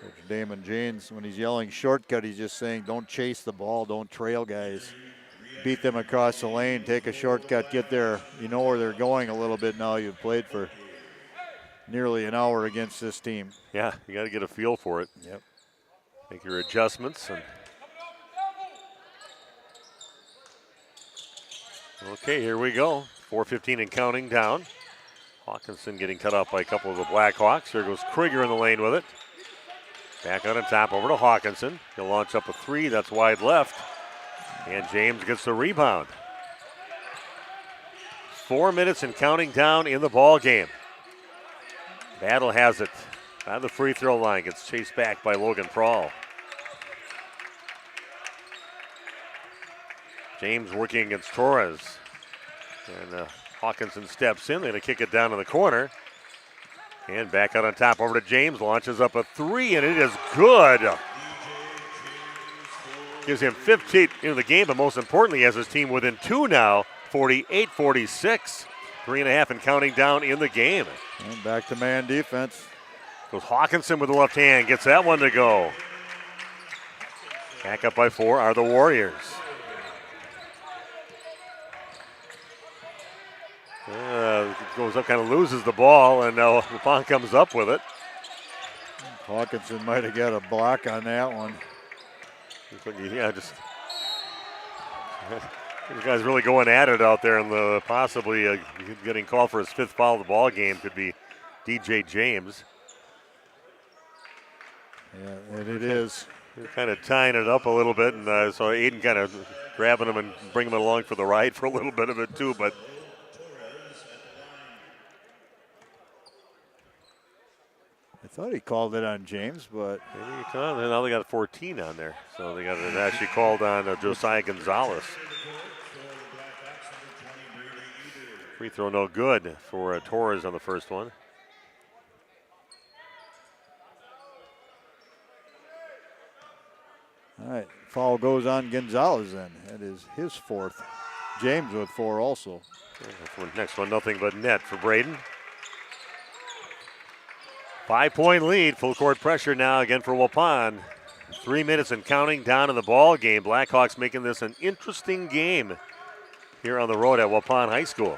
Coach Damon James, when he's yelling shortcut, he's just saying don't chase the ball, don't trail guys. Beat them across the lane, take a shortcut, get there. You know where they're going a little bit now. You've played for nearly an hour against this team. Yeah, you got to get a feel for it. Yep. Make your adjustments. And okay, here we go. 4:15 and counting down. Hawkinson getting cut off by a couple of the Blackhawks. Here goes Krieger in the lane with it. Back on top over to Hawkinson. He'll launch up a 3. That's wide left. And James gets the rebound. 4 minutes and counting down in the ball game. Battle has it on the free throw line. Gets chased back by Logan Prawl. James working against Torres. And Hawkinson steps in. They're going to kick it down in the corner. And back out on top over to James. Launches up a 3, and it is good. Gives him 15 in the game, but most importantly, has his team within 2 now. 48-46. 3.5 and counting down in the game. And back to man defense. Goes Hawkinson with the left hand. Gets that one to go. Back up by 4 are the Warriors. Goes up, kind of loses the ball, and now Waupun comes up with it. Hawkinson might have got a block on that one. Yeah, just these guys really going at it out there, and possibly getting called for his 5th foul of the ball game could be DJ James. Yeah, and it is. They're kind of tying it up a little bit, and so Aiden kind of grabbing him and bringing him along for the ride for a little bit of it too, but I thought he called it on James, but maybe he called. Now they got 14 on there, so they got it actually called on Josiah Gonzalez. Free throw no good for Torres on the first one. All right, foul goes on Gonzalez then. That is his 4th. James with 4 also. Next one, nothing but net for Braden. 5-point lead, full court pressure now again for Waupun. 3 minutes and counting down in the ball game. Blackhawks making this an interesting game here on the road at Waupun High School.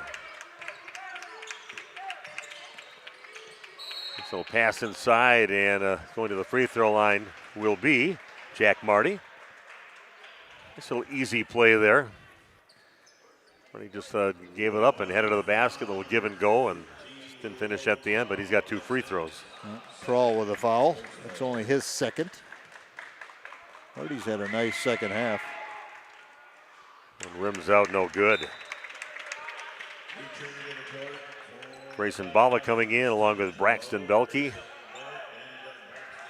So pass inside, and going to the free throw line will be Jack Marty. Nice little easy play there. He just gave it up and headed to the basket. A little give and go, and just didn't finish at the end, but he's got 2 free throws. Prawl with a foul. That's only his 2nd. Marty's had a nice second half. And rims out no good. Grayson Bala coming in along with Braxton Belkey.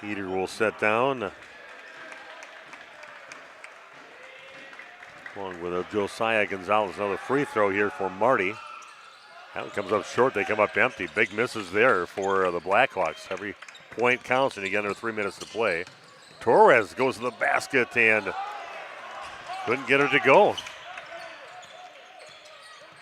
Eder will set down. Along with Josiah Gonzalez. Another free throw here for Marty. That one comes up short. They come up empty. Big misses there for the Blackhawks. Every point counts, and you get under 3 minutes to play. Torres goes to the basket and couldn't get her to go.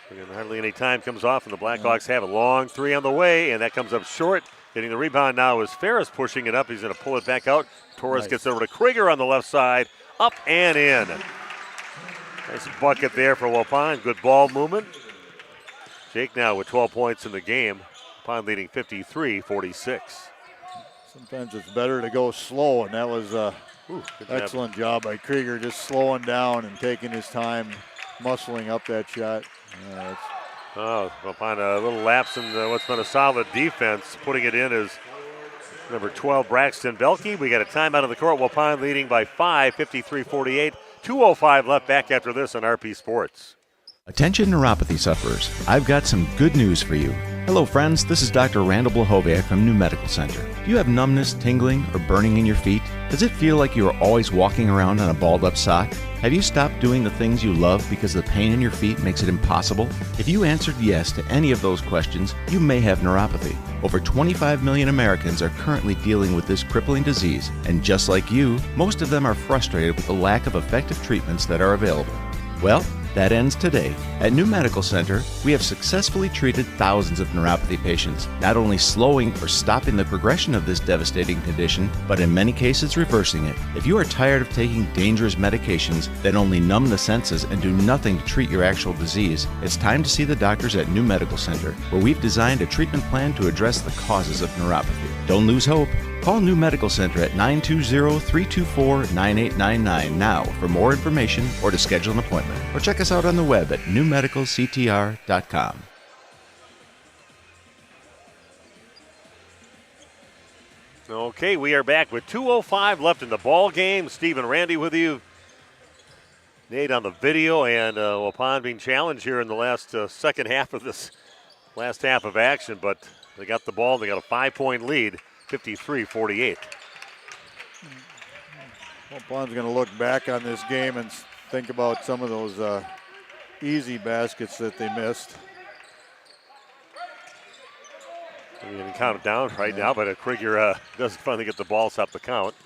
And hardly any time comes off, and the Blackhawks have a long 3 on the way, and that comes up short. Getting the rebound now is Ferris pushing it up. He's going to pull it back out. Torres gets over to Krieger on the left side. Up and in. Nice bucket there for Waupun. Good ball movement. Jake now with 12 points in the game. Waupun leading 53-46. Sometimes it's better to go slow, and that was excellent job by Krieger, just slowing down and taking his time, muscling up that shot. Waupun a little lapse in what's been a solid defense. Putting it in is Number 12, Braxton Belkey. We got a timeout on the court. Waupun leading by 5, 53-48. 2:05 left back after this on RP Sports. Attention neuropathy sufferers, I've got some good news for you. Hello friends, this is Dr. Randall Blahoviak from New Medical Center. Do you have numbness, tingling, or burning in your feet? Does it feel like you are always walking around on a balled up sock? Have you stopped doing the things you love because the pain in your feet makes it impossible? If you answered yes to any of those questions, you may have neuropathy. Over 25 million Americans are currently dealing with this crippling disease, and just like you, most of them are frustrated with the lack of effective treatments that are available. Well, that ends today. At New Medical Center, we have successfully treated thousands of neuropathy patients, not only slowing or stopping the progression of this devastating condition, but in many cases reversing it. If you are tired of taking dangerous medications that only numb the senses and do nothing to treat your actual disease, it's time to see the doctors at New Medical Center, where we've designed a treatment plan to address the causes of neuropathy. Don't lose hope. Call New Medical Center at 920-324-9899 now for more information or to schedule an appointment. Or check us out on the web at newmedicalctr.com. Okay, we are back with 2:05 left in the ball game. Steve and Randy with you. Nate on the video, and Waupun being challenged here in the last second half of this last half of action, but they got the ball. They got a 5-point lead. 53-48. Waupun's going to look back on this game and think about some of those easy baskets that they missed. You can count it down right now, but Krieger does finally get the ball, stop the count.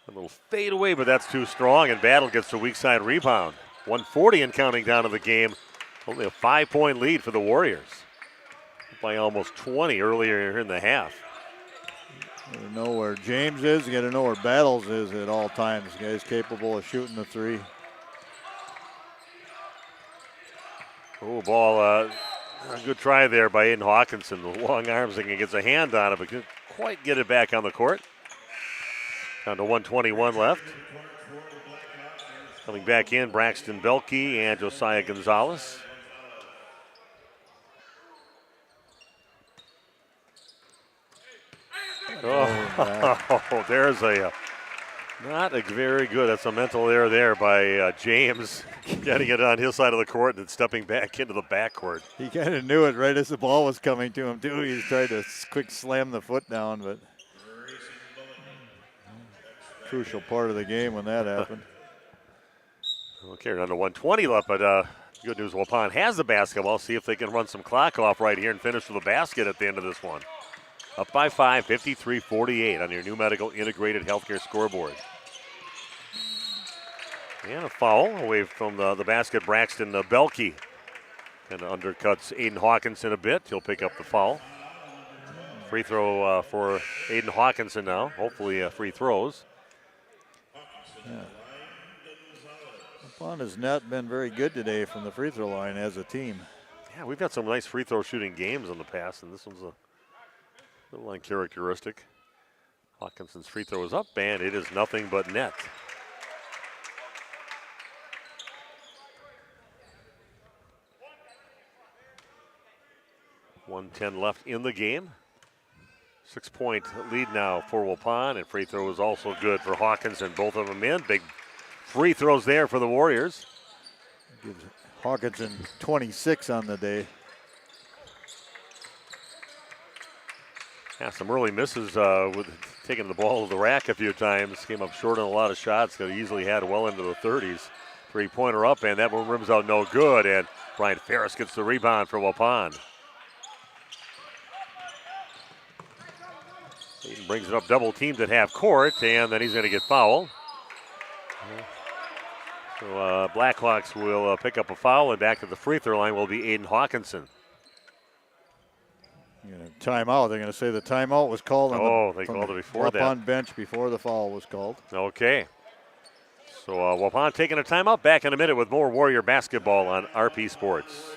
A little fade away, but that's too strong, and Battle gets the weak side rebound. 1:40 and counting down to the game. Only a 5-point lead for the Warriors. By almost 20 earlier in the half. You got to know where James is. You got to know where Battles is at all times. The guy's capable of shooting the three. Oh, ball. A good try there by Aiden Hawkinson. The long arms, and he gets a hand on it, but couldn't quite get it back on the court. Down to 1:21 left. Coming back in, Braxton Belkey and Josiah Gonzalez. Oh, there's a not a very good. That's a mental error there by James, getting it on his side of the court and then stepping back into the backcourt. He kind of knew it right as the ball was coming to him, too. He tried to quick slam the foot down, but crucial part of the game when that happened. Okay, we're down to 1:20 left, but good news, Waupun has the basketball. See if they can run some clock off right here and finish with a basket at the end of this one. Up by 5, 53-48 on your New Medical Integrated Healthcare scoreboard. And a foul away from the basket, Braxton Belkey. Kind of undercuts Aiden Hawkinson a bit. He'll pick up the foul. Free throw for Aiden Hawkinson now. Hopefully free throws. Yeah. Waupun has not been very good today from the free throw line as a team. Yeah, we've had some nice free throw shooting games in the past, and this one's a little uncharacteristic. Hawkinson's free throw is up, and it is nothing but net. .110 left in the game. 6-point lead now for Waupun, and free throw is also good for Hawkinson. Both of them in. Big free throws there for the Warriors. Gives Hawkinson 26 on the day. Yeah, some early misses with taking the ball to the rack a few times. Came up short on a lot of shots. Could have easily had well into the 30s. Three-pointer up, and that one rims out no good. And Brian Ferris gets the rebound for Waupun. Hayden brings it up, double teamed at half court, and then he's going to get fouled. So Blackhawks will pick up a foul, and back to the free throw line will be Aiden Hawkinson. Timeout. They're going to say the timeout was called. They called it before that. On bench before the foul was called. Okay. So Waupun taking a timeout. Back in a minute with more Warrior basketball on RP Sports.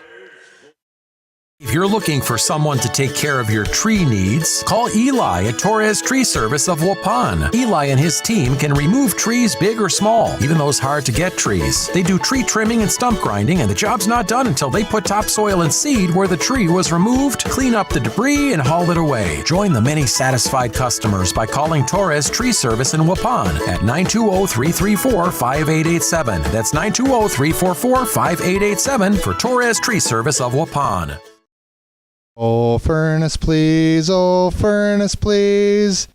If you're looking for someone to take care of your tree needs, call Eli at Torres Tree Service of Waupun. Eli and his team can remove trees big or small, even those hard-to-get trees. They do tree trimming and stump grinding, and the job's not done until they put topsoil and seed where the tree was removed, clean up the debris, and haul it away. Join the many satisfied customers by calling Torres Tree Service in Waupun at 920-334-5887. That's 920-344-5887 for Torres Tree Service of Waupun. Oh, furnace, please,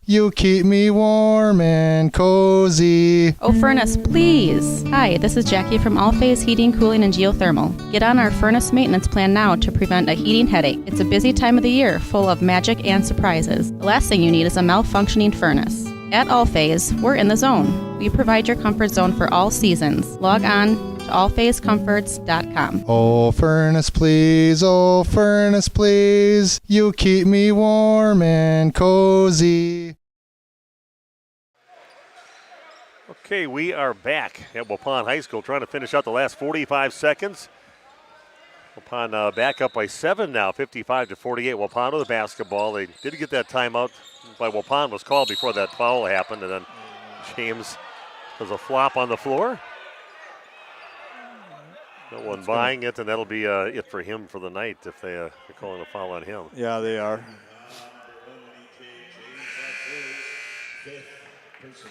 you keep me warm and cozy. Oh, furnace, please. Hi, this is Jackie from All Phase Heating, Cooling, and Geothermal. Get on our furnace maintenance plan now to prevent a heating headache. It's a busy time of the year, full of magic and surprises. The last thing you need is a malfunctioning furnace. At All Phase, we're in the zone. We provide your comfort zone for all seasons. Log on to allphasecomforts.com. Oh, furnace, please, you keep me warm and cozy. Okay, we are back at Waupun High School trying to finish out the last 45 seconds. Waupun back up by 7 now, 55-48. Waupun with the basketball. They did get that timeout by Waupun was called before that foul happened, and then James has a flop on the floor. No one buying it, and that'll be it for him for the night if they're calling a foul on him. Yeah, they are.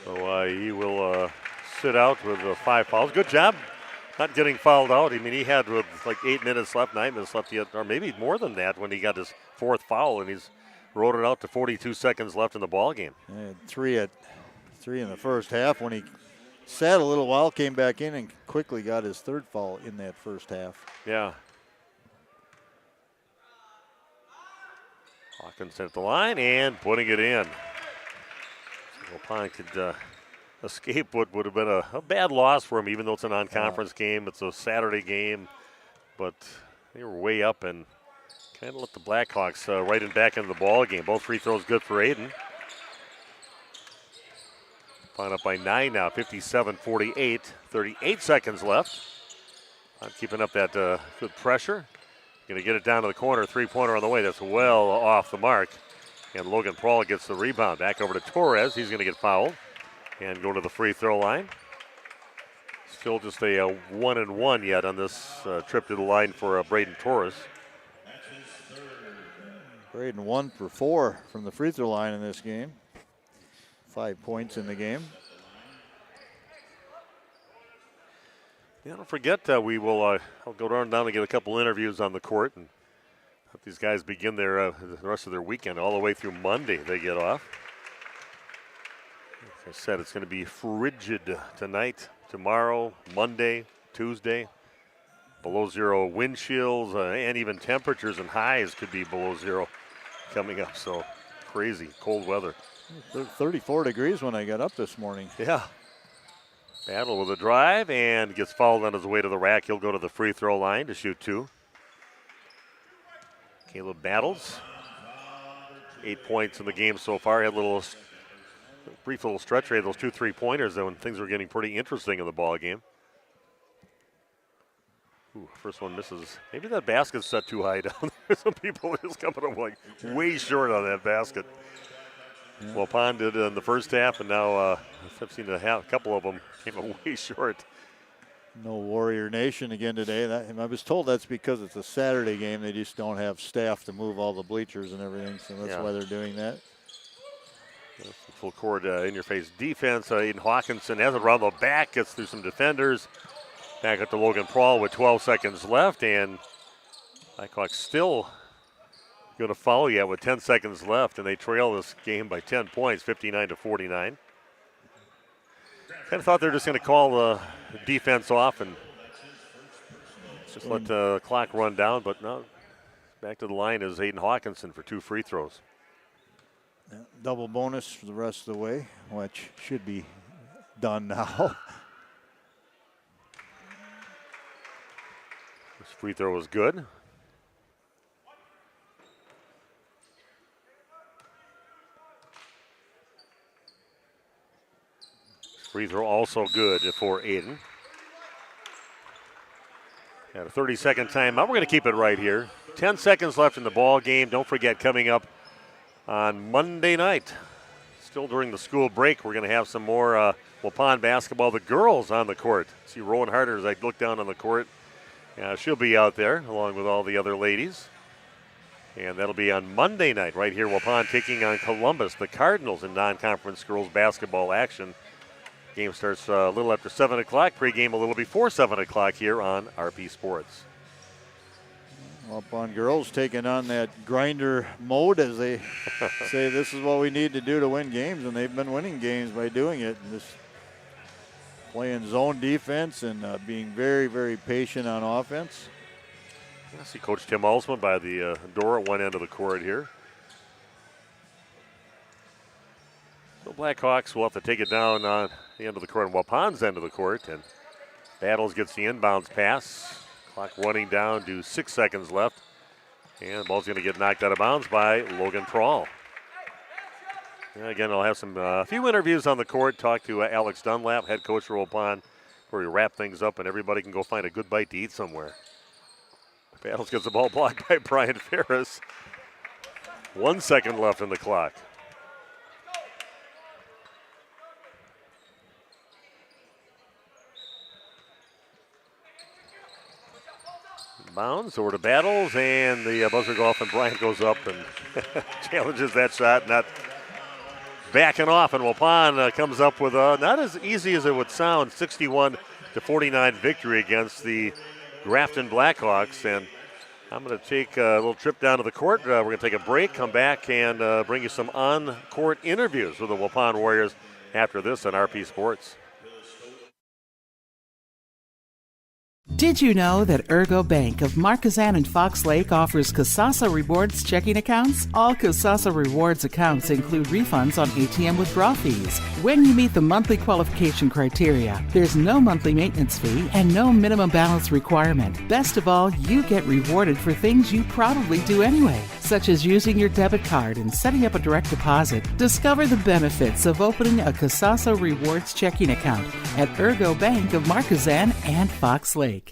So he will sit out with 5 fouls. Good job not getting fouled out. I mean, he had with like 8 minutes left, 9 minutes left, or maybe more than that when he got his 4th foul, and he's rode it out to 42 seconds left in the ball game. Three in the first half when he sat a little while, came back in and quickly got his 3rd foul in that first half. Yeah. Hawkins at the line and putting it in. Waupun could escape what would have been a bad loss for him, even though it's a non-conference game. It's a Saturday game, but they were way up and kind of let the Blackhawks right in back into the ball game. Both free throws good for Aiden. Waupun up by 9 now, 57-48. 38 seconds left. I'm keeping up that good pressure. Going to get it down to the corner. 3-pointer on the way. That's well off the mark. And Logan Prohl gets the rebound. Back over to Torres. He's going to get fouled and go to the free throw line. Still just a 1-1 yet on this trip to the line for Braden Torres. Braden 1 for 4 from the free throw line in this game. 5 points in the game. Yeah, don't forget we will I'll go down and get a couple interviews on the court and let these guys begin the rest of their weekend all the way through Monday. They get off. Like I said, it's going to be frigid tonight, tomorrow, Monday, Tuesday. Below 0 wind chills and even temperatures and highs could be below 0 coming up. So crazy cold weather. 34 degrees when I got up this morning. Yeah. Battle with a drive and gets fouled on his way to the rack. He'll go to the free throw line to shoot 2. Caleb Battles, 8 points in the game so far. Had a brief little stretch rate, those 2 3-pointers when things were getting pretty interesting in the ball game. Ooh, first one misses. Maybe that basket's set too high down there. Some people are just coming up like way short on that basket. Yeah. Well, Pond did in the first half, and now I've seen a couple of them came up way short. No Warrior Nation again today. I was told that's because it's a Saturday game. They just don't have staff to move all the bleachers and everything, so that's why they're doing that. That's the full court in-your-face defense. Aiden Hawkinson has it around the back, gets through some defenders. Back up to Logan Prohl with 12 seconds left, and Blackhawks still going to follow yet with 10 seconds left, and they trail this game by 10 points, 59-49. Kind of thought they were just going to call the defense off and just let the clock run down, but no. Back to the line is Aiden Hawkinson for 2 free throws. Yeah, double bonus for the rest of the way, which should be done now. This free throw was good. Free throw also good for Aiden. Got a 30-second timeout. We're going to keep it right here. 10 seconds left in the ball game. Don't forget, coming up on Monday night, still during the school break, we're going to have some more Waupun basketball. The girls on the court. See Rowan Harder as I look down on the court. She'll be out there along with all the other ladies. And that'll be on Monday night right here. Waupun taking on Columbus, the Cardinals in non-conference girls basketball action. Game starts a little after 7 o'clock. Pregame a little before 7 o'clock here on RP Sports. Waupun girls taking on that grinder mode, as they say this is what we need to do to win games, and they've been winning games by doing it. And just playing zone defense and being very, very patient on offense. I see Coach Tim Alsman by the door at one end of the court here. The Blackhawks will have to take it down on the end of the court, on Waupun's end of the court, and Battles gets the inbounds pass. Clock running down to 6 seconds left, and the ball's going to get knocked out of bounds by Logan Prawl. And again, I'll have some few interviews on the court. Talk to Alex Dunlap, head coach for Waupun, where we wrap things up and everybody can go find a good bite to eat somewhere. Battles gets the ball blocked by Brian Ferris. 1 second left in the clock. Bounds over to Battles, and the buzzer go off, and Bryant goes up and challenges that shot, not backing off, and Waupun comes up with a not as easy as it would sound, 61-49 victory against the Grafton Blackhawks. And I'm going to take a little trip down to the court. We're going to take a break, come back, and bring you some on-court interviews with the Waupun Warriors after this on RP Sports. Did you know that Ergo Bank of Marquezan and Fox Lake offers Kasasa Rewards checking accounts? All Kasasa Rewards accounts include refunds on ATM withdrawal fees. When you meet the monthly qualification criteria, there's no monthly maintenance fee and no minimum balance requirement. Best of all, you get rewarded for things you probably do anyway, such as using your debit card and setting up a direct deposit. Discover the benefits of opening a Kasasa Rewards checking account at Ergo Bank of Marquezan and Fox Lake.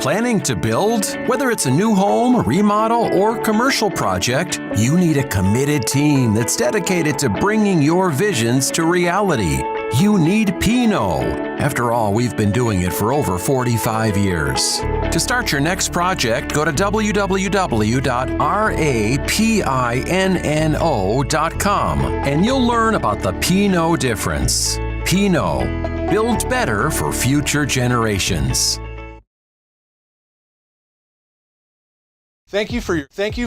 Planning to build? Whether it's a new home, remodel, or commercial project, you need a committed team that's dedicated to bringing your visions to reality. You need Pinot. After all, we've been doing it for over 45 years. To start your next project, go to www.rapinno.com and you'll learn about the Pinot difference. Pinot, build better for future generations. Thank you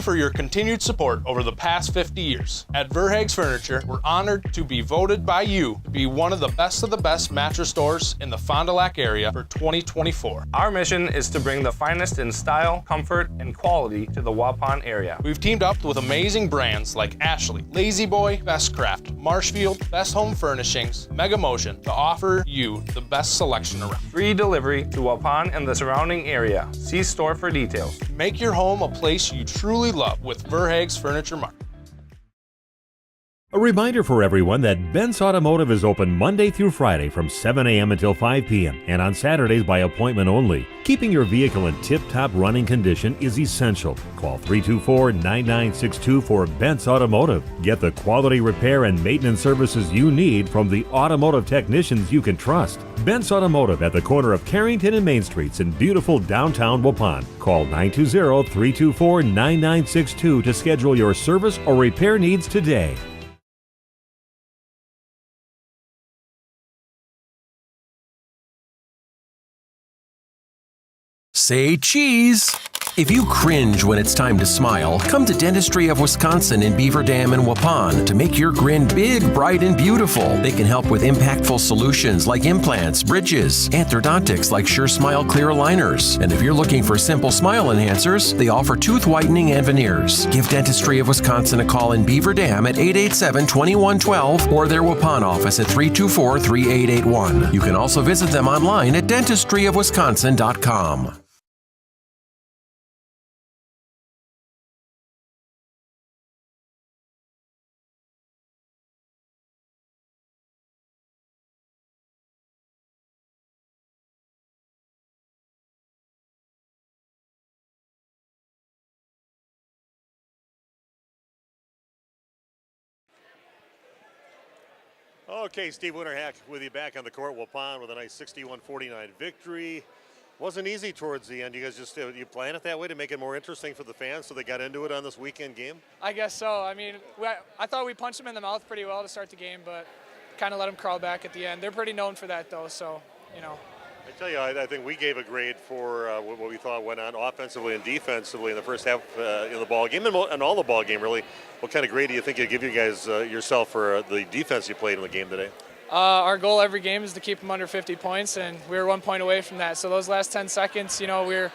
for your continued support over the past 50 years. At Verhaeg's Furniture, we're honored to be voted by you to be one of the best mattress stores in the Fond du Lac area for 2024. Our mission is to bring the finest in style, comfort, and quality to the Waupun area. We've teamed up with amazing brands like Ashley, Lazy Boy, Best Craft, Marshfield, Best Home Furnishings, Mega Motion to offer you the best selection around. Free delivery to Waupun and the surrounding area. See store for details. Make your home a place you truly love with Verhaeg's Furniture Mart. A reminder for everyone that Bent's Automotive is open Monday through Friday from 7 a.m. until 5 p.m. and on Saturdays by appointment only. Keeping your vehicle in tip-top running condition is essential. Call 324-9962 for Bent's Automotive. Get the quality repair and maintenance services you need from the automotive technicians you can trust. Bent's Automotive at the corner of Carrington and Main Streets in beautiful downtown Waupun. Call 920-324-9962 to schedule your service or repair needs today. Say cheese! If you cringe when it's time to smile, come to Dentistry of Wisconsin in Beaver Dam and Waupun to make your grin big, bright, and beautiful. They can help with impactful solutions like implants, bridges, orthodontics like Sure Smile clear aligners. And if you're looking for simple smile enhancers, they offer tooth whitening and veneers. Give Dentistry of Wisconsin a call in Beaver Dam at 887-2112 or their Waupun office at 324-3881. You can also visit them online at dentistryofwisconsin.com. Okay, Steve Winterhack with you back on the court. Waupun with a nice 61-49 victory. Wasn't easy towards the end. You guys just you plan it that way to make it more interesting for the fans, so they got into it on this weekend game? I guess so. I mean, I thought we punched them in the mouth pretty well to start the game, but kind of let them crawl back at the end. They're pretty known for that, though, so, you know. I tell you, I think we gave a grade for what we thought went on offensively and defensively in the first half in the ball game and all the ball game, really. What kind of grade do you think you'd give you guys yourself for the defense you played in the game today? Our goal every game is to keep them under 50 points, and we were 1 point away from that. So those last 10 seconds, you know, we're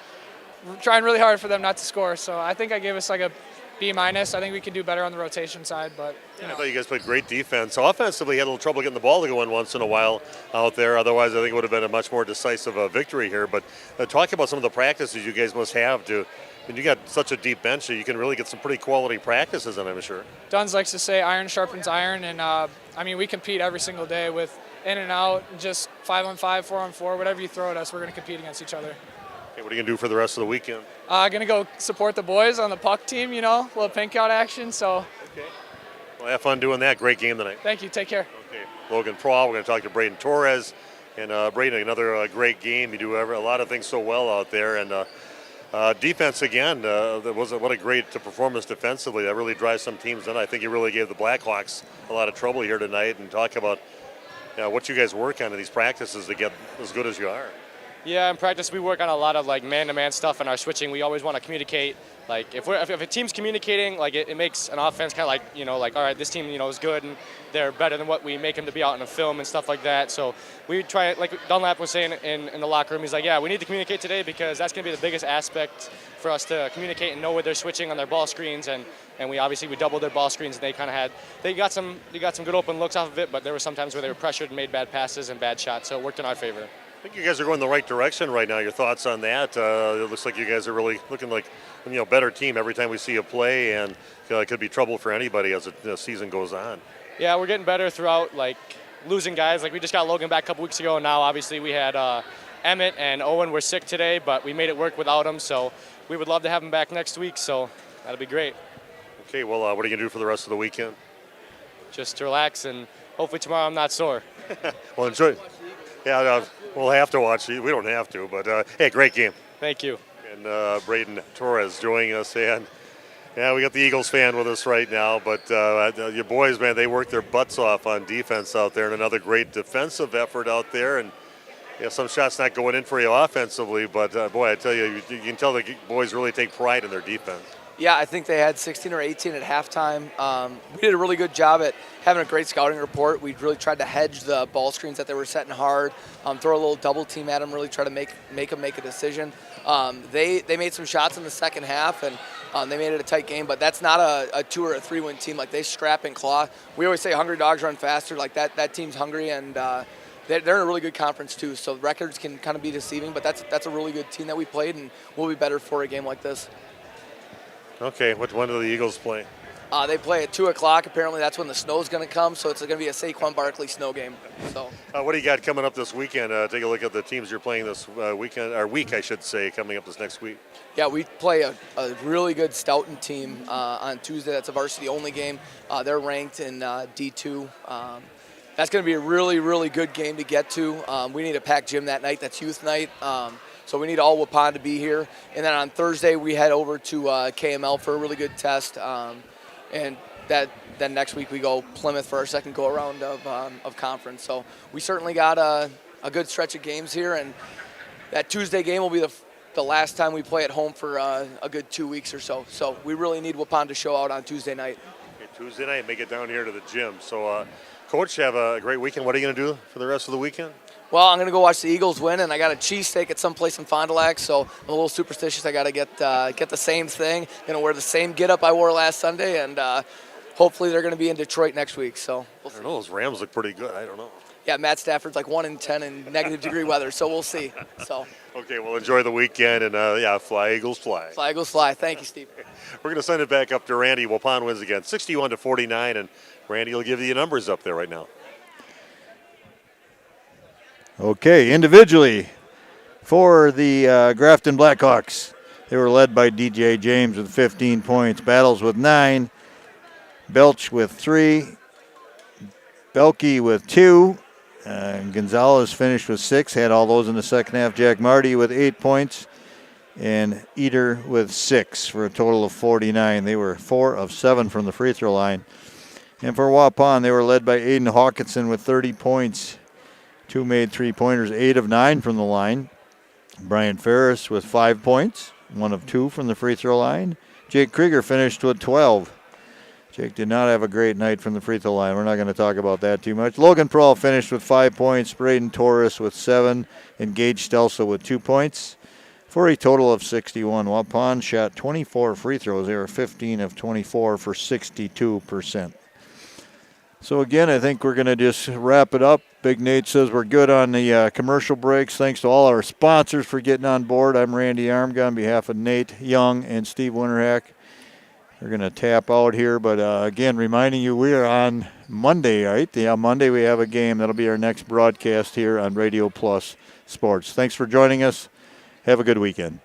trying really hard for them not to score. So I think I gave us like a B-. I think we could do better on the rotation side, but you know. I thought you guys played great defense. Offensively, you had a little trouble getting the ball to go in once in a while out there. Otherwise, I think it would have been a much more decisive victory here. But talk about some of the practices you guys must have to. And you got such a deep bench that you can really get some pretty quality practices in, I'm sure. Duns likes to say iron sharpens iron, and I mean, we compete every single day with in and out, just 5-on-5, 4-on-4, whatever you throw at us, we're going to compete against each other. Okay, what are you going to do for the rest of the weekend? Going to go support the boys on the puck team, you know, a little pink out action. So. Okay. Well, have fun doing that. Great game tonight. Thank you. Take care. Okay. Logan Prawl, we're going to talk to Braden Torres. And Braden, another great game. You do a lot of things so well out there. And defense again, what a great performance defensively. That really drives some teams in. I think you really gave the Blackhawks a lot of trouble here tonight. And talk about what you guys work on in these practices to get as good as you are. Yeah, in practice we work on a lot of like man-to-man stuff in our switching. We always want to communicate. Like if a team's communicating, like it makes an offense kind of like, you know, like all right, this team, you know, is good and they're better than what we make them to be out in the film and stuff like that. So we try, like Dunlap was saying in the locker room, he's like, yeah, we need to communicate today because that's going to be the biggest aspect for us to communicate and know where they're switching on their ball screens. And we doubled their ball screens and they got some good open looks off of it, but there were some times where they were pressured and made bad passes and bad shots. So it worked in our favor. I think you guys are going the right direction right now. Your thoughts on that? It looks like you guys are really looking like better team every time we see you play, and it could be trouble for anybody as the season goes on. Yeah, we're getting better throughout, like losing guys. Like we just got Logan back a couple weeks ago, and now obviously we had Emmett and Owen were sick today, but we made it work without them. So we would love to have them back next week. So that'll be great. Okay, well, what are you gonna do for the rest of the weekend? Just relax, and hopefully tomorrow I'm not sore. Well, enjoy. Yeah, we'll have to watch. We don't have to, but hey, great game. Thank you. And Braden Torres joining us, and yeah, we got the Eagles fan with us right now. But your boys, man, they worked their butts off on defense out there, and another great defensive effort out there. And yeah, some shots not going in for you offensively, but boy, I tell you, you can tell the boys really take pride in their defense. Yeah, I think they had 16 or 18 at halftime. We did a really good job at having a great scouting report. We really tried to hedge the ball screens that they were setting hard, throw a little double team at them, really try to make them make a decision. They made some shots in the second half, and they made it a tight game, but that's not a 2 or a 3-win team. Like, they scrap and claw. We always say hungry dogs run faster. Like, that team's hungry, and they're in a really good conference, too. So records can kind of be deceiving, but that's a really good team that we played, and we'll be better for a game like this. Okay, when do the Eagles play? They play at 2 o'clock. Apparently that's when the snow's going to come, so it's going to be a Saquon Barkley snow game. So, what do you got coming up this weekend? Take a look at the teams you're playing this weekend, or week, I should say, coming up this next week. Yeah, we play a really good Stoughton team on Tuesday. That's a varsity-only game. They're ranked in D2. That's going to be a really, really good game to get to. We need a packed gym that night. That's youth night. So we need all Waupun to be here. And then on Thursday, we head over to KML for a really good test. And then next week we go Plymouth for our second go-around of conference. So we certainly got a good stretch of games here. And that Tuesday game will be the last time we play at home for a good 2 weeks or so. So we really need Waupun to show out on Tuesday night. Okay, Tuesday night, make it down here to the gym. So, Coach, have a great weekend. What are you going to do for the rest of the weekend? Well, I'm going to go watch the Eagles win, and I got a cheesesteak at some place in Fond du Lac, so I'm a little superstitious. I got to get the same thing. Going to wear the same get-up I wore last Sunday, and hopefully they're going to be in Detroit next week. So I don't know. Those Rams look pretty good. I don't know. Yeah, Matt Stafford's like 1-10 in negative degree weather, so we'll see. So. Okay, well, enjoy the weekend, and fly Eagles, fly. Fly Eagles, fly. Thank you, Steve. We're going to send it back up to Randy. Waupun wins again, 61-49, and Randy will give you the numbers up there right now. Okay, individually for the Grafton Blackhawks, they were led by DJ James with 15 points, Battles with 9, Belch with 3, Belke with 2. Gonzalez finished with 6, had all those in the second half. Jack Marty with 8 points, and Eder with 6 for a total of 49. They were 4 of 7 from the free throw line. And for Waupun, they were led by Aiden Hawkinson with 30 points. 2 made 3-pointers, 8 of 9 from the line. Brian Ferris with 5 points, 1 of 2 from the free throw line. Jake Krieger finished with 12. Jake did not have a great night from the free throw line. We're not going to talk about that too much. Logan Pearl finished with 5 points. Braden Torres with 7. And Gage Stelsa with 2 points for a total of 61. Waupun shot 24 free throws. They were 15 of 24 for 62%. So again, I think we're going to just wrap it up. Big Nate says we're good on the commercial breaks. Thanks to all our sponsors for getting on board. I'm Randy Armga on behalf of Nate Young and Steve Winterhack. We're going to tap out here, but again, reminding you we are on Monday, right? Yeah, Monday we have a game. That'll be our next broadcast here on Radio Plus Sports. Thanks for joining us. Have a good weekend.